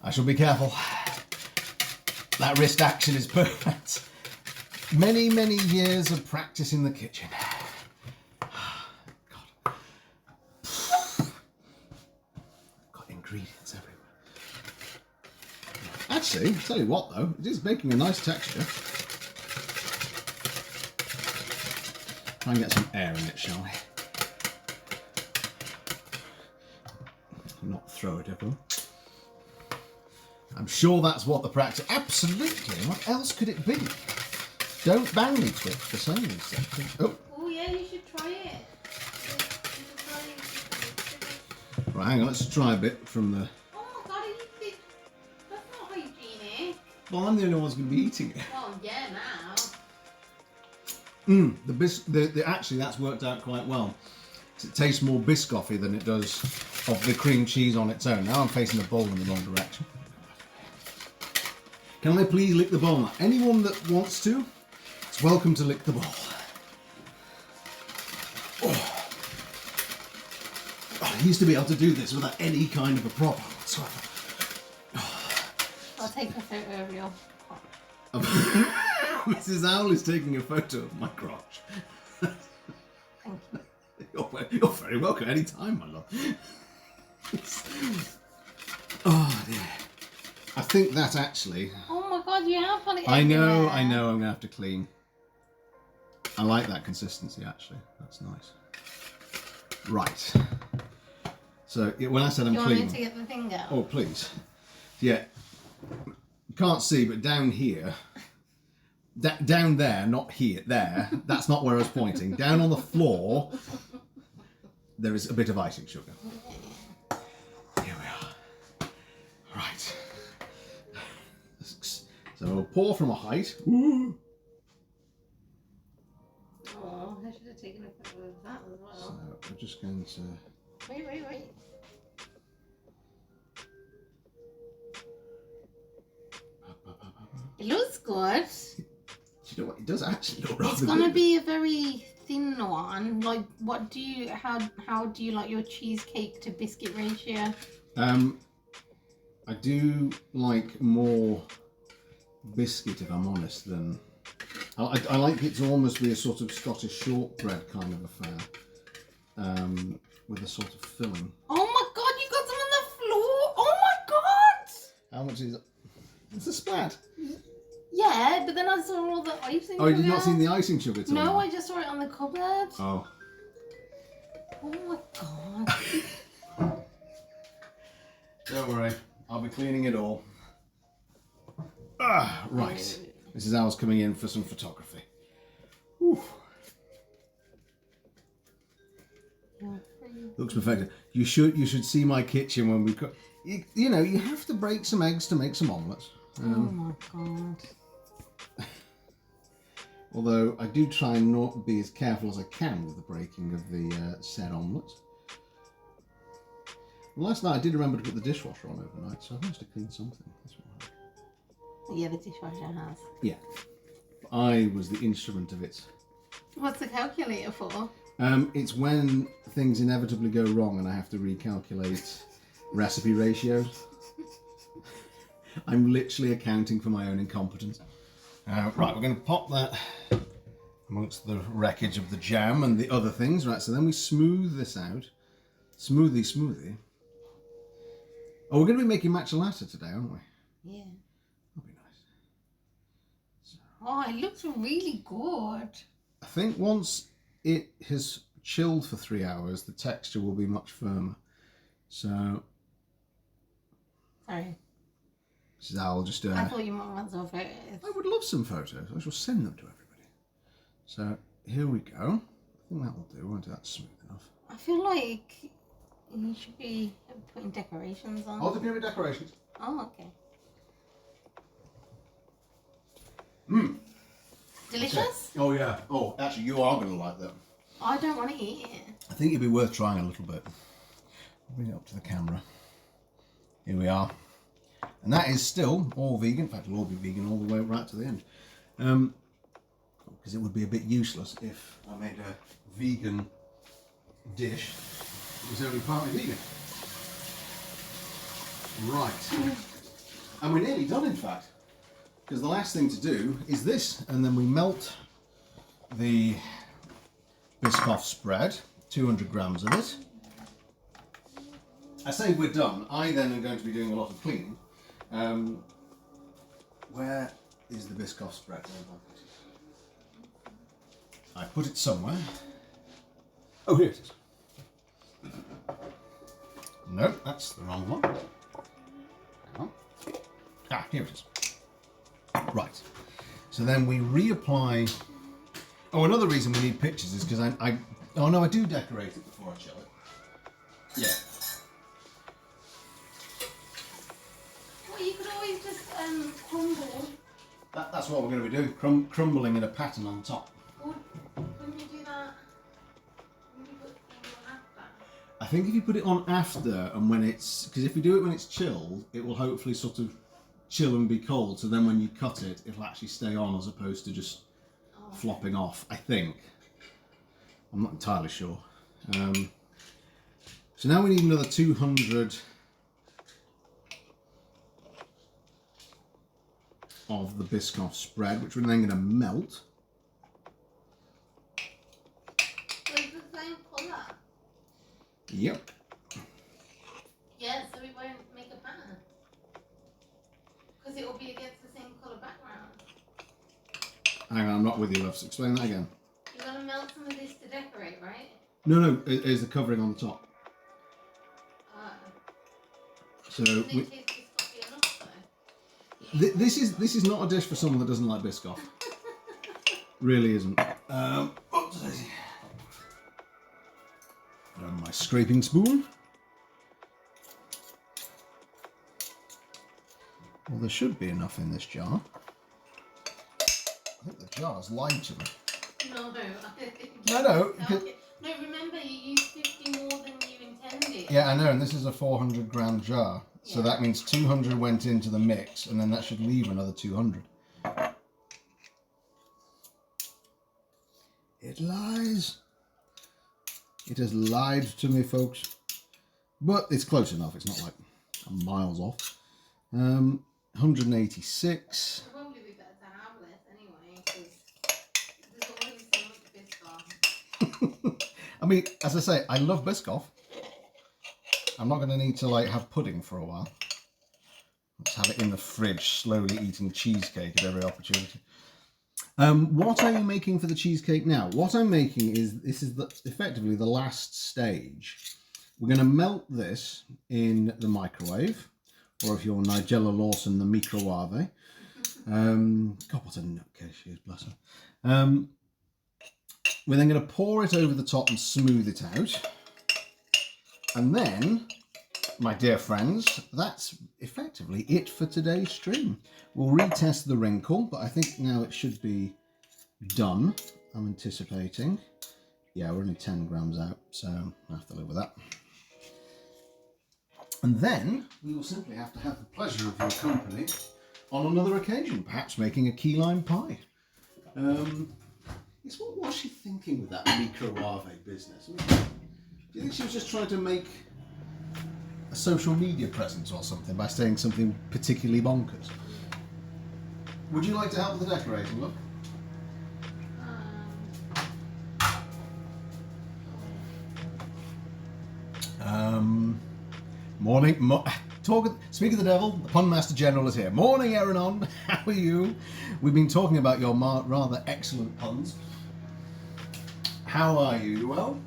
Speaker 4: I shall be careful. That wrist action is perfect. Many, many years of practice in the kitchen. God. Got ingredients everywhere. Actually, I'll tell you what though, it is making a nice texture. Try and get some air in it, shall we? Not throw it everywhere. I'm sure that's what the practice... Absolutely! What else could it be? Don't bang me, Twit, for saying these things. Oh,
Speaker 3: Oh yeah, you should try it. You should try it.
Speaker 4: right, hang on, let's try a bit from the...
Speaker 3: Oh my god, you did. That's not hygienic.
Speaker 4: Well, I'm the only one who's going to be eating it.
Speaker 3: Well, yeah, now.
Speaker 4: Actually, that's worked out quite well. It tastes more biscoffy than it does of the cream cheese on its own. Now I'm facing the bowl in the wrong direction. Can I please lick the bowl now? Anyone that wants to, is welcome to lick the bowl. Oh. I used to be able to do this without any kind of a problem whatsoever.
Speaker 3: I'll take a photo of your pot.
Speaker 4: Mrs. Owl is taking a photo of my crotch.
Speaker 3: Thank you.
Speaker 4: You're very welcome any time, my love. Oh dear. I think that actually...
Speaker 3: Oh my god, you have put it
Speaker 4: I know,
Speaker 3: everywhere.
Speaker 4: I'm going to have to clean. I like that consistency, actually. That's nice. Right. So, when I said I'm
Speaker 3: Do you want me
Speaker 4: cleaning...
Speaker 3: to get the thing out?
Speaker 4: Oh, please. Yeah. You can't see, but down here... down there, not here, there. That's not where I was pointing. Down on the floor, there is a bit of icing sugar. Here we are. Right. So we'll pour from a height. Ooh.
Speaker 3: Oh, I should have taken a photo of that as
Speaker 4: So
Speaker 3: well.
Speaker 4: we're just going to...
Speaker 3: Wait. It looks good.
Speaker 1: you know what? It does actually look rather
Speaker 3: It's gonna
Speaker 1: good.
Speaker 3: be a very thin one. Like, how do you like your cheesecake to biscuit ratio?
Speaker 1: I do like more biscuit, if I'm honest, than... I like it to almost be a sort of Scottish shortbread kind of affair, with a sort of filling.
Speaker 3: Oh my god, you got some on the floor! Oh my god!
Speaker 1: How much is it? It's a splat.
Speaker 3: Yeah, but then I saw all the icing.
Speaker 1: Oh, you did not
Speaker 3: sugar.
Speaker 1: see the icing sugar till
Speaker 3: No,
Speaker 1: now?
Speaker 3: I just saw it on the cupboard.
Speaker 1: Oh.
Speaker 3: Oh my god.
Speaker 1: Don't worry, I'll be cleaning it all. Ah, right. This is ours coming in for some photography. Whew. Looks perfect. You should see my kitchen when we cook. You know, you have to break some eggs to make some omelettes.
Speaker 3: Oh my god.
Speaker 1: Although I do try and not be as careful as I can with the breaking of the said omelettes. Last night I did remember to put the dishwasher on overnight, so I must have cleaned something. That's why.
Speaker 3: Yeah, the dishwasher has.
Speaker 1: Yeah. I was the instrument of it.
Speaker 3: What's the calculator for?
Speaker 1: It's when things inevitably go wrong and I have to recalculate recipe ratios. I'm literally accounting for my own incompetence. Right, we're going to pop that amongst the wreckage of the jam and the other things. Right, so then we smooth this out. Smoothie. Oh, we're going to be making matcha latte today, aren't we?
Speaker 3: Yeah.
Speaker 1: That'll be nice.
Speaker 3: Oh, it looks really good.
Speaker 1: I think once it has chilled for 3 hours, the texture will be much firmer. So,
Speaker 3: Sorry.
Speaker 1: this is how I'll just...
Speaker 3: I thought you might want some photos.
Speaker 1: I would love some photos. I shall send them to everybody. So, here we go. I think that will do. Won't that's smooth enough.
Speaker 3: I feel like you should be putting decorations on.
Speaker 1: Oh, there's going to be decorations.
Speaker 3: Oh, okay.
Speaker 1: Mmm.
Speaker 3: Delicious?
Speaker 1: Oh, yeah. Oh, actually, you are going to like that.
Speaker 3: I don't want to eat it.
Speaker 1: I think it'd be worth trying a little bit. Bring it up to the camera. Here we are. And that is still all vegan. In fact, it'll all be vegan all the way right to the end. Because it would be a bit useless if I made a vegan dish that was only partly vegan. Right. And we're nearly done, in fact. Because the last thing to do is this. And then we melt the Biscoff spread, 200 grams of it. I say we're done. I then am going to be doing a lot of cleaning. Where is the Biscoff spread? I put it somewhere. Oh, here it is. No, that's the wrong one. Hang on. Ah, here it is. Right. So then we reapply. Oh, another reason we need pictures is because I do decorate it before I chill it. Yeah.
Speaker 3: Well, you could always just crumble.
Speaker 1: That's what we're going to be doing, crumbling in a pattern on top.
Speaker 3: Wouldn't you do that? Wouldn't you put it on after?
Speaker 1: I think if you put it on after and when it's... Because if we do it when it's chilled, it will hopefully sort of chill and be cold, so then when you cut it, it'll actually stay on as opposed to just flopping off, I think. I'm not entirely sure. So now we need another 200 of the Biscoff spread, which we're then going to melt.
Speaker 3: So it's the same colour?
Speaker 1: Yep.
Speaker 3: Yeah, so it won't make a pattern. Because it will be against the same colour background.
Speaker 1: Hang on, I'm not with you, loves. Explain that again.
Speaker 3: You're going to melt some of this to decorate, right?
Speaker 1: No, it is the covering on the top. So
Speaker 3: In case it's not be enough though.
Speaker 1: this is not a dish for someone that doesn't like Biscoff. Really isn't. Oops, daisy. Put on my scraping spoon. Well, there should be enough in this jar. I think the jar's lied to me.
Speaker 3: No.
Speaker 1: No.
Speaker 3: No, remember you used 50 more than you intended.
Speaker 1: Yeah, I know, and this is a 400 gram jar. So that means 200 went into the mix, and then that should leave another 200. It lies. It has lied to me, folks. But it's close enough. It's not like I'm miles off. 186.
Speaker 3: Probably be better to have this anyway, because there's always so much Biscoff.
Speaker 1: I mean, as I say, I love Biscoff. I'm not going to need to like have pudding for a while. Let's have it in the fridge, slowly eating cheesecake at every opportunity. What are you making for the cheesecake now? What I'm making is, this is effectively the last stage. We're going to melt this in the microwave, or if you're Nigella Lawson, the microwave. God, what a nutcase she is, bless her. We're then going to pour it over the top and smooth it out. And then, my dear friends, that's effectively it for today's stream. We'll retest the wrinkle, but I think now it should be done. I'm anticipating. Yeah, we're only 10 grams out, so I have to live with that. And then we will simply have to have the pleasure of your company on another occasion, perhaps making a key lime pie. What was she thinking with that microwave business? Do you think she was just trying to make a social media presence or something by saying something particularly bonkers? Would you like to help with the decorating, look? Morning. Speak of the devil, the Pun Master General is here. Morning, Eranon. How are you? We've been talking about your rather excellent puns. How are you? You well?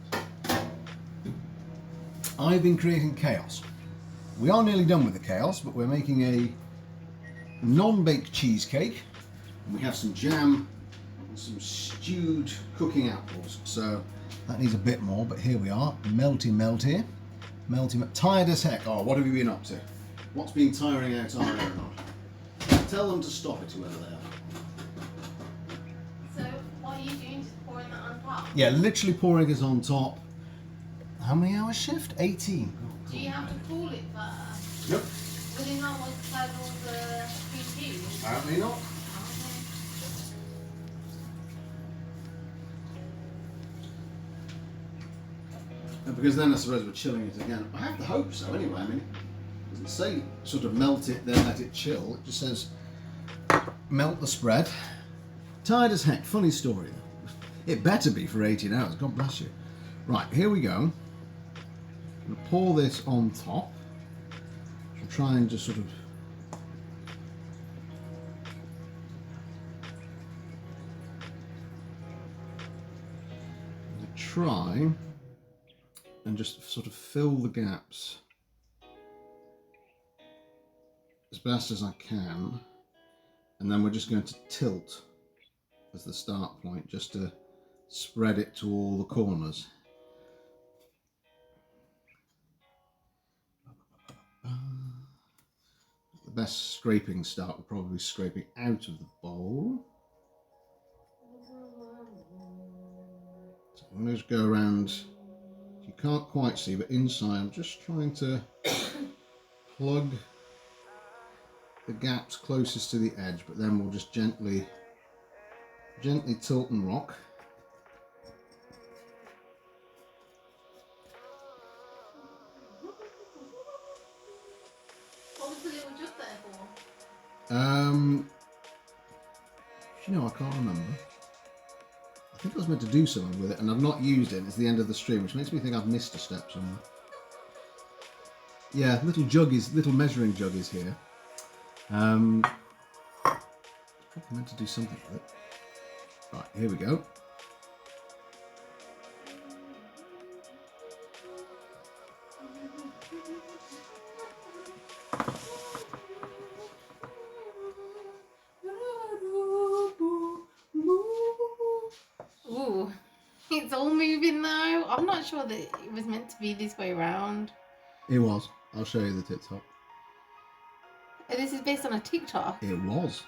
Speaker 1: I've been creating chaos. We are nearly done with the chaos, but we're making a non-baked cheesecake. And we have some jam and some stewed cooking apples. So that needs a bit more, but here we are. Melty. Tired as heck. Oh, what have you been up to? What's been tiring out our Eranon? Tell them to stop it, whoever they are.
Speaker 3: So, what are you doing? Just pouring that on top?
Speaker 1: Yeah, literally pouring it on top. How many hours shift? 18.
Speaker 3: Do you have to cool it first?
Speaker 1: Yep.
Speaker 3: Will it not multiply all the cream cheese?
Speaker 1: Apparently not. Because then I suppose we're chilling it again. I have to hope so anyway. I mean, it doesn't say sort of melt it, then let it chill. It just says melt the spread. Tired as heck. Funny story though. It better be for 18 hours. God bless you. Right, here we go. I'm going to pour this on top. I'll try and just sort of try and just sort of fill the gaps as best as I can, and then we're just going to tilt as the start point just to spread it to all the corners. The best scraping start would probably be scraping out of the bowl. So I'm going to just go around. You can't quite see, but inside I'm just trying to plug the gaps closest to the edge, but then we'll just gently tilt and rock.
Speaker 3: What was the little jug there for?
Speaker 1: You know, I can't remember. I think I was meant to do something with it, and I've not used it. It's the end of the stream, which makes me think I've missed a step somewhere. Yeah, little measuring jug is here. Probably meant to do something with it. Right, here we go.
Speaker 3: Ooh, it's all moving though. I'm not sure that it was meant to be this way around.
Speaker 1: It was. I'll show you the TikTok.
Speaker 3: This is based on a TikTok.
Speaker 1: It was.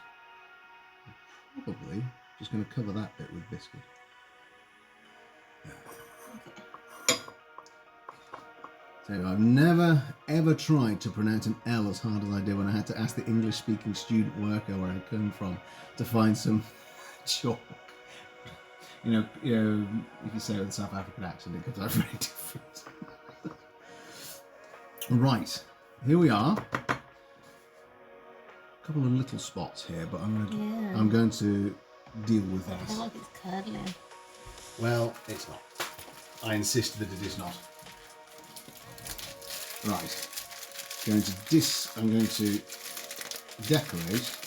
Speaker 1: Probably just going to cover that bit with biscuit. So I've never ever tried to pronounce an L as hard as I did when I had to ask the English speaking student worker where I come from to find some chalk. you know, if you say it with a South African accent, it comes out very different. Right, here we are. A couple of little spots here, but I'm going to deal with
Speaker 3: I feel
Speaker 1: that.
Speaker 3: like it's curdling.
Speaker 1: Well, it's not. I insist that it is not. Right. I'm going to decorate.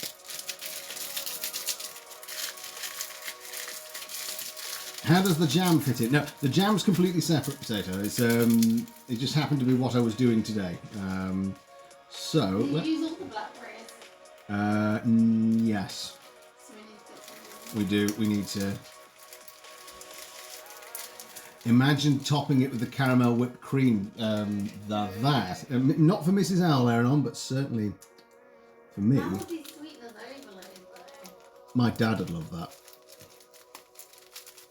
Speaker 1: How does the jam fit in? No, the jam's completely separate, Potato. It's it just happened to be what I was doing today. So
Speaker 3: Do you use all the blackberries?
Speaker 1: yes,
Speaker 3: So we need to put some in.
Speaker 1: we do. We need to imagine topping it with the caramel whipped cream. Not for Mrs. Owl, Aaron, but certainly for me.
Speaker 3: That would be sweetness overload though.
Speaker 1: My dad would love that.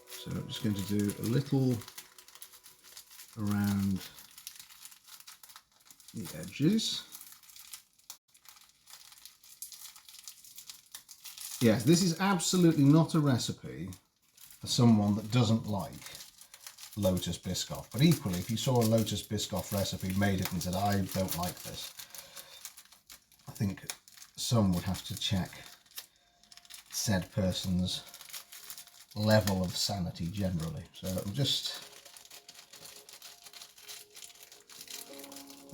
Speaker 1: So I'm just going to do a little around the edges. Yes, this is absolutely not a recipe for someone that doesn't like Lotus Biscoff. But equally, if you saw a Lotus Biscoff recipe, made it and said, I don't like this, I think some would have to check said person's level of sanity generally. So I'm just,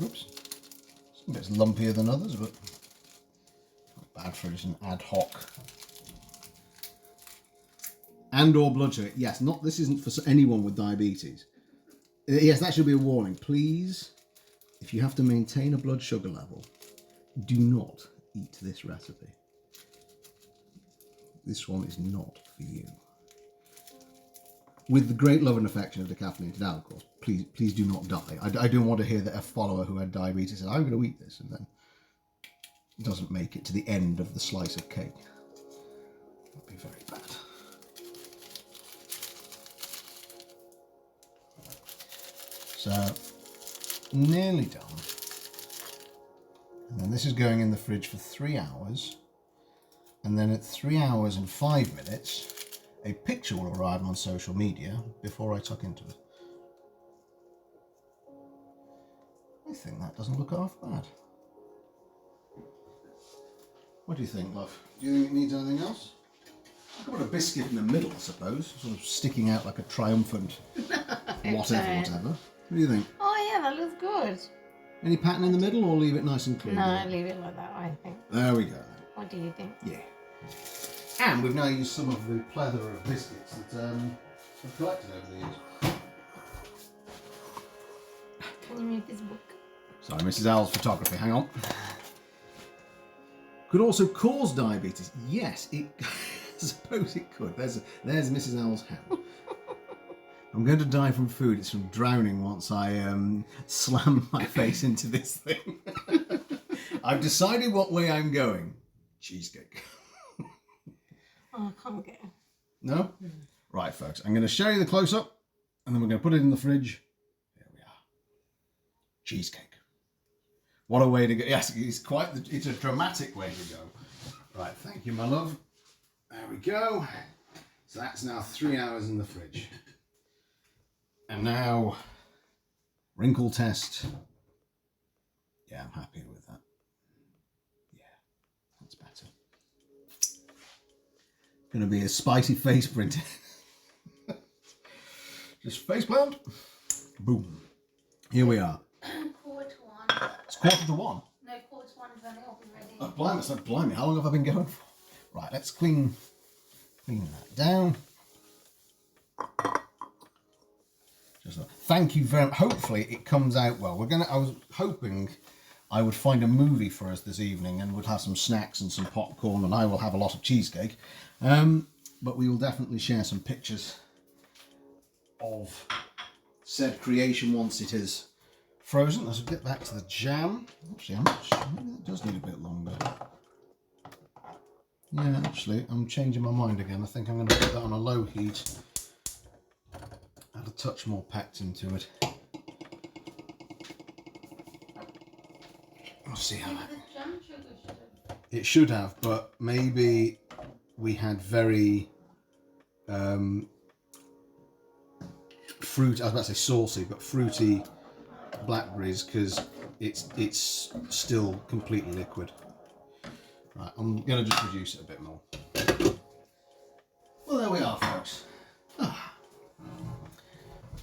Speaker 1: oops, some bits lumpier than others, but not bad for just an ad hoc. And or blood sugar. Yes, not, this isn't for anyone with diabetes. Yes, that should be a warning. Please, if you have to maintain a blood sugar level, do not eat this recipe. This one is not for you. With the great love and affection of Decaffeinated Dad, of course, please do not die. I don't want to hear that a follower who had diabetes said, I'm going to eat this, and then doesn't make it to the end of the slice of cake. That'd be very bad. So, nearly done. And then this is going in the fridge for 3 hours. And then at 3 hours and 5 minutes, a picture will arrive on social media before I tuck into it. I think that doesn't look half bad. What do you think, love? Do you think it needs anything else? I could put a biscuit in the middle, I suppose, sort of sticking out like a triumphant whatever. What do you think?
Speaker 3: Oh yeah, that looks good.
Speaker 1: Any pattern in the middle, or leave it nice and clean?
Speaker 3: No, leave it like that, I think.
Speaker 1: There we go.
Speaker 3: What do you think?
Speaker 1: Yeah. And we've now used some of the plethora of biscuits that we've collected over the years.
Speaker 3: Can you move this book?
Speaker 1: Sorry, Mrs. Owl's photography. Hang on. Could also cause diabetes. Yes, it. I suppose it could. There's Mrs. Owl's hand. I'm going to die from food. It's from drowning once I slam my face into this thing. I've decided what way I'm going. Cheesecake.
Speaker 3: Oh, I can't get it.
Speaker 1: No? Right, folks. I'm going to show you the close-up, and then we're going to put it in the fridge. There we are. Cheesecake. What a way to go. Yes, it's a dramatic way to go. Right, thank you, my love. There we go. So that's now 3 hours in the fridge. And now, wrinkle test. Yeah, I'm happy with that. Yeah, that's better. Gonna be a spicy face print. Just face plant. Boom. Here we are.
Speaker 3: 1:45.
Speaker 1: It's 1:45.
Speaker 3: No, 1:45 then it'll be ready.
Speaker 1: Oh, blimey, so blimey. How long have I been going for? Right, let's clean that down. Thank you very much. Hopefully it comes out well. I was hoping I would find a movie for us this evening and would have some snacks and some popcorn, and I will have a lot of cheesecake. But we will definitely share some pictures of said creation once it is frozen. Let's get back to the jam. Actually, maybe that does need a bit longer. Yeah, actually, I'm changing my mind again. I think I'm going to put that on a low heat. Add a touch more pect into it. We'll see how that.
Speaker 3: The jam sugar should have.
Speaker 1: It should have, but maybe we had very
Speaker 2: fruit. I was about to say saucy, but fruity blackberries because it's still completely liquid. Right, I'm going to just reduce it a bit more.
Speaker 1: Well, there we are, folks.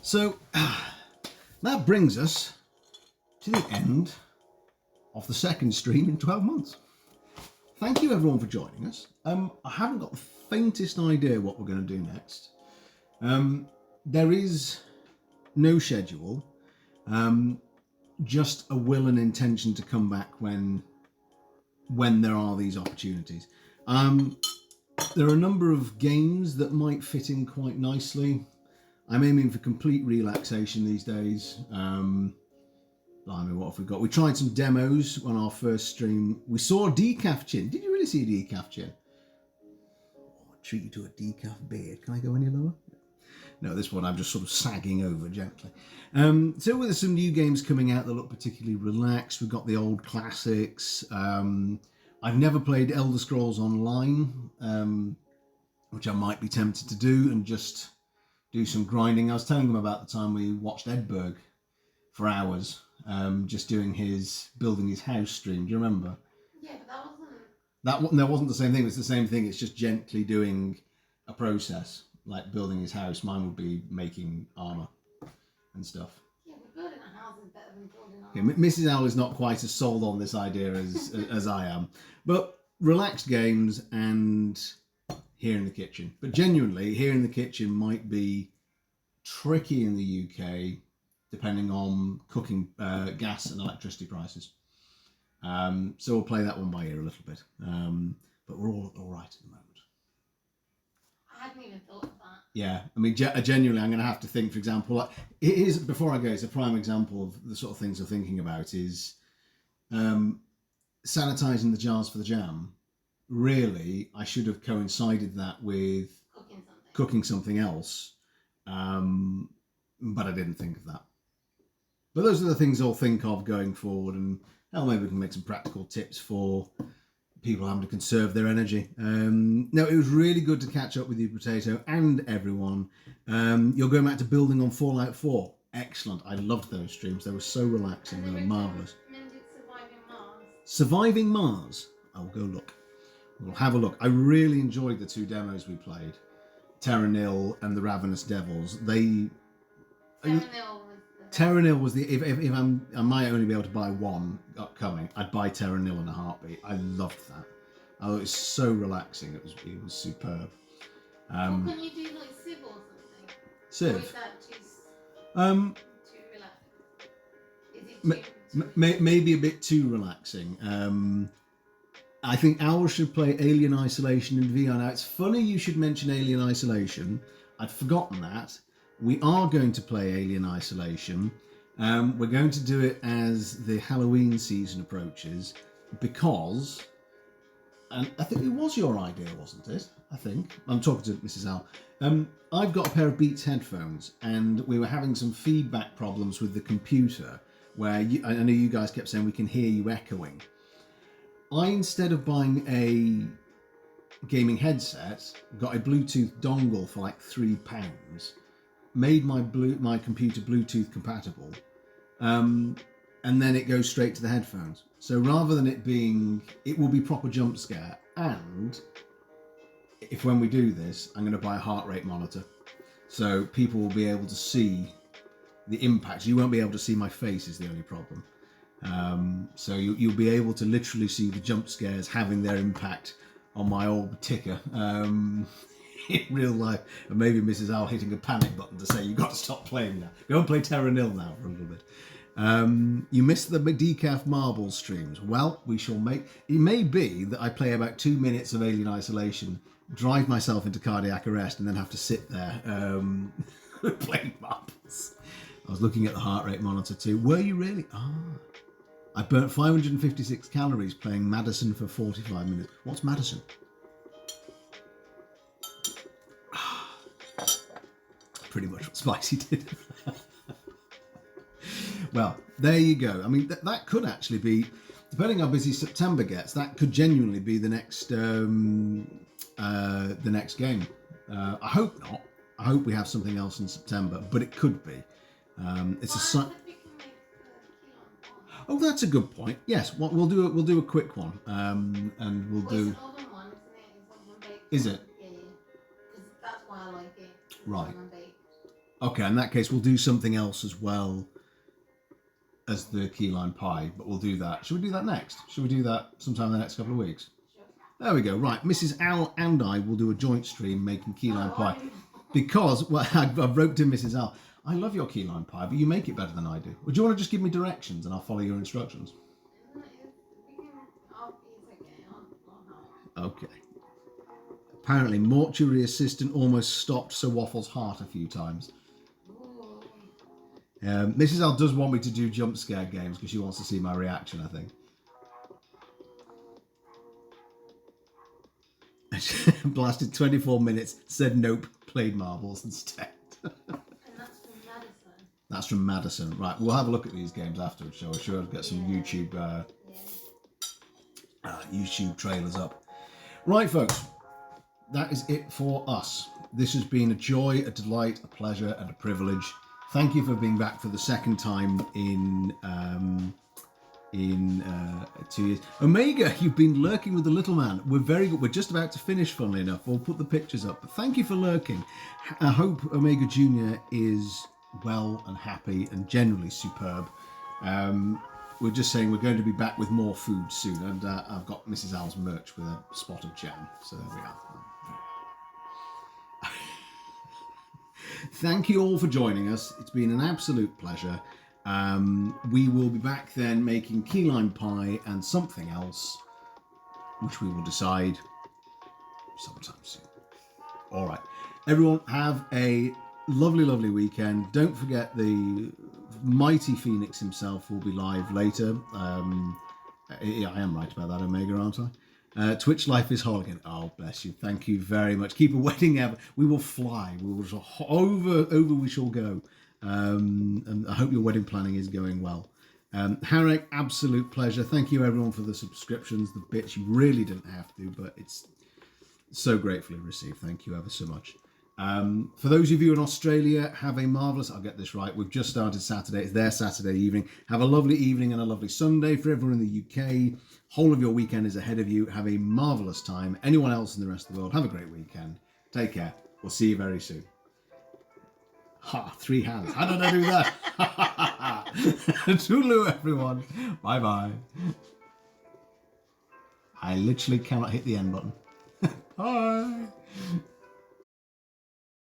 Speaker 2: So that brings us to the end of the second stream in 12 months. Thank you everyone for joining us. I haven't got the faintest idea what we're going to do next. There is no schedule, just a will and intention to come back when there are these opportunities. There are a number of games that might fit in quite nicely. I'm aiming for complete relaxation these days. Blimey, what have we got? We tried some demos on our first stream. We saw a decaf chin. Did you really see a decaf chin? Oh, treat you to a decaf beard. Can I go any lower? No, this one I'm just sort of sagging over gently. So there's some new games coming out that look particularly relaxed. We've got the old classics. I've never played Elder Scrolls Online, which I might be tempted to do and just do some grinding. I was telling them about the time we watched Edberg for hours, just doing his building his house stream. Do you remember?
Speaker 3: Yeah, but
Speaker 2: That wasn't the same thing. It's the same thing. It's just gently doing a process, like building his house. Mine would be making armor and stuff.
Speaker 3: Yeah, but building a house is better than building a
Speaker 2: Okay, Mrs. Owl is not quite as sold on this idea as I am, but relaxed games and here in the kitchen. But genuinely, here in the kitchen might be tricky in the UK, depending on cooking gas and electricity prices. So we'll play that one by ear a little bit. But we're all right at the moment.
Speaker 3: I hadn't even thought of that.
Speaker 2: Yeah, I mean, genuinely, I'm going to have to think. For example, like it is before I go. It's a prime example of the sort of things I'm thinking about. Is sanitizing the jars for the jam. Really, I should have coincided that with cooking something else, but I didn't think of that. But those are the things I'll think of going forward, and maybe we can make some practical tips for people having to conserve their energy. No, it was really good to catch up with you, Potato, and everyone. You're going back to building on Fallout 4. Excellent. I loved those streams. They were so relaxing. They were marvellous.
Speaker 3: Surviving Mars.
Speaker 2: Surviving Mars. I'll go look. We'll have a look. I really enjoyed the two demos we played. Terra Nil and the Ravenous Devils. Terra Nil was the if I might only be able to buy one upcoming, I'd buy Terra Nil in a heartbeat. I loved that. Oh, it was so relaxing. It was superb.
Speaker 3: Can you do like Civ or something?
Speaker 2: Civ.
Speaker 3: Or is that too relaxed? Is it
Speaker 2: Maybe a bit too relaxing. I think Owl should play Alien Isolation in VR. Now, it's funny you should mention Alien Isolation. I'd forgotten that. We are going to play Alien Isolation. We're going to do it as the Halloween season approaches because, and I think it was your idea, wasn't it? I think. I'm talking to Mrs. Owl. I've got a pair of Beats headphones and we were having some feedback problems with the computer where I know you guys kept saying we can hear you echoing. Instead of buying a gaming headset, got a Bluetooth dongle for like £3, made my computer Bluetooth compatible, and then it goes straight to the headphones. So rather than it will be proper jump scare. And if when we do this, I'm going to buy a heart rate monitor, so people will be able to see the impact. You won't be able to see my face is the only problem. So you'll be able to literally see the jump scares having their impact on my old ticker in real life, and maybe Mrs. Owl hitting a panic button to say you've got to stop playing now. Go and play Terra Nil now for a little bit. You missed the decaf marble streams. Well, we shall make. It may be that I play about 2 minutes of Alien Isolation, drive myself into cardiac arrest, and then have to sit there playing marbles. I was looking at the heart rate monitor too. Were you really? I burnt 556 calories playing Madison for 45 minutes. What's Madison? Pretty much what Spicy did. Well, there you go. I mean, that could actually be, depending how busy September gets, that could genuinely be the next game. I hope not,
Speaker 1: I hope we have something else in September, but it could be. It's a sign. Oh, that's a good point. Yes, we'll do a quick one, and we'll do. Is it?
Speaker 3: Yeah, because that's why I like it.
Speaker 1: Right. Okay, in that case, we'll do something else as well as the key lime pie, but we'll do that. Should we do that next? Should we do that sometime in the next couple of weeks?
Speaker 3: Sure.
Speaker 1: There we go. Right, Mrs. Al and I will do a joint stream making key lime pie. Because, well, I've roped in Mrs. Al. I love your key lime pie, but you make it better than I do. Or do you want to just give me directions and I'll follow your instructions? Okay. Apparently, mortuary assistant almost stopped Sir Waffle's heart a few times. Mrs. L does want me to do jump scare games because she wants to see my reaction, I think. Blasted 24 minutes, said nope, played marbles instead.
Speaker 3: And that's from Madison.
Speaker 1: That's from Madison. Right, we'll have a look at these games afterwards, shall we? Sure, get some YouTube YouTube trailers up. Right, folks, that is it for us. This has been a joy, a delight, a pleasure, and a privilege. Thank you for being back for the second time in 2 years. Omega, you've been lurking with the little man. We're very good. We're just about to finish, funnily enough. We'll put the pictures up. But thank you for lurking. I hope Omega Jr. is well and happy and generally superb. We're just saying we're going to be back with more food soon. And I've got Mrs. Al's merch with a spot of jam. So there we are. Thank you all for joining us. It's been an absolute pleasure. We will be back then making key lime pie and something else, which we will decide sometime soon. All right. Everyone, have a lovely, lovely weekend. Don't forget the mighty Phoenix himself will be live later. Yeah, I am right about that, Omega, aren't I? Twitch Life is whole again. Oh, bless you. Thank you very much. Keep a wedding ever. We will fly. We will over we shall go. And I hope your wedding planning is going well. Harek, absolute pleasure. Thank you everyone for the subscriptions, the bits. You really didn't have to, but it's so gratefully received. Thank you ever so much. For those of you in Australia, have a marvellous, I'll get this right, we've just started Saturday, it's their Saturday evening. Have a lovely evening and a lovely Sunday. For everyone in the UK, whole of your weekend is ahead of you. Have a marvellous time. Anyone else in the rest of the world, have a great weekend. Take care. We'll see you very soon. Ha, 3 hands. How did I do that? Toodaloo, everyone. Bye-bye. I literally cannot hit the end button. Bye.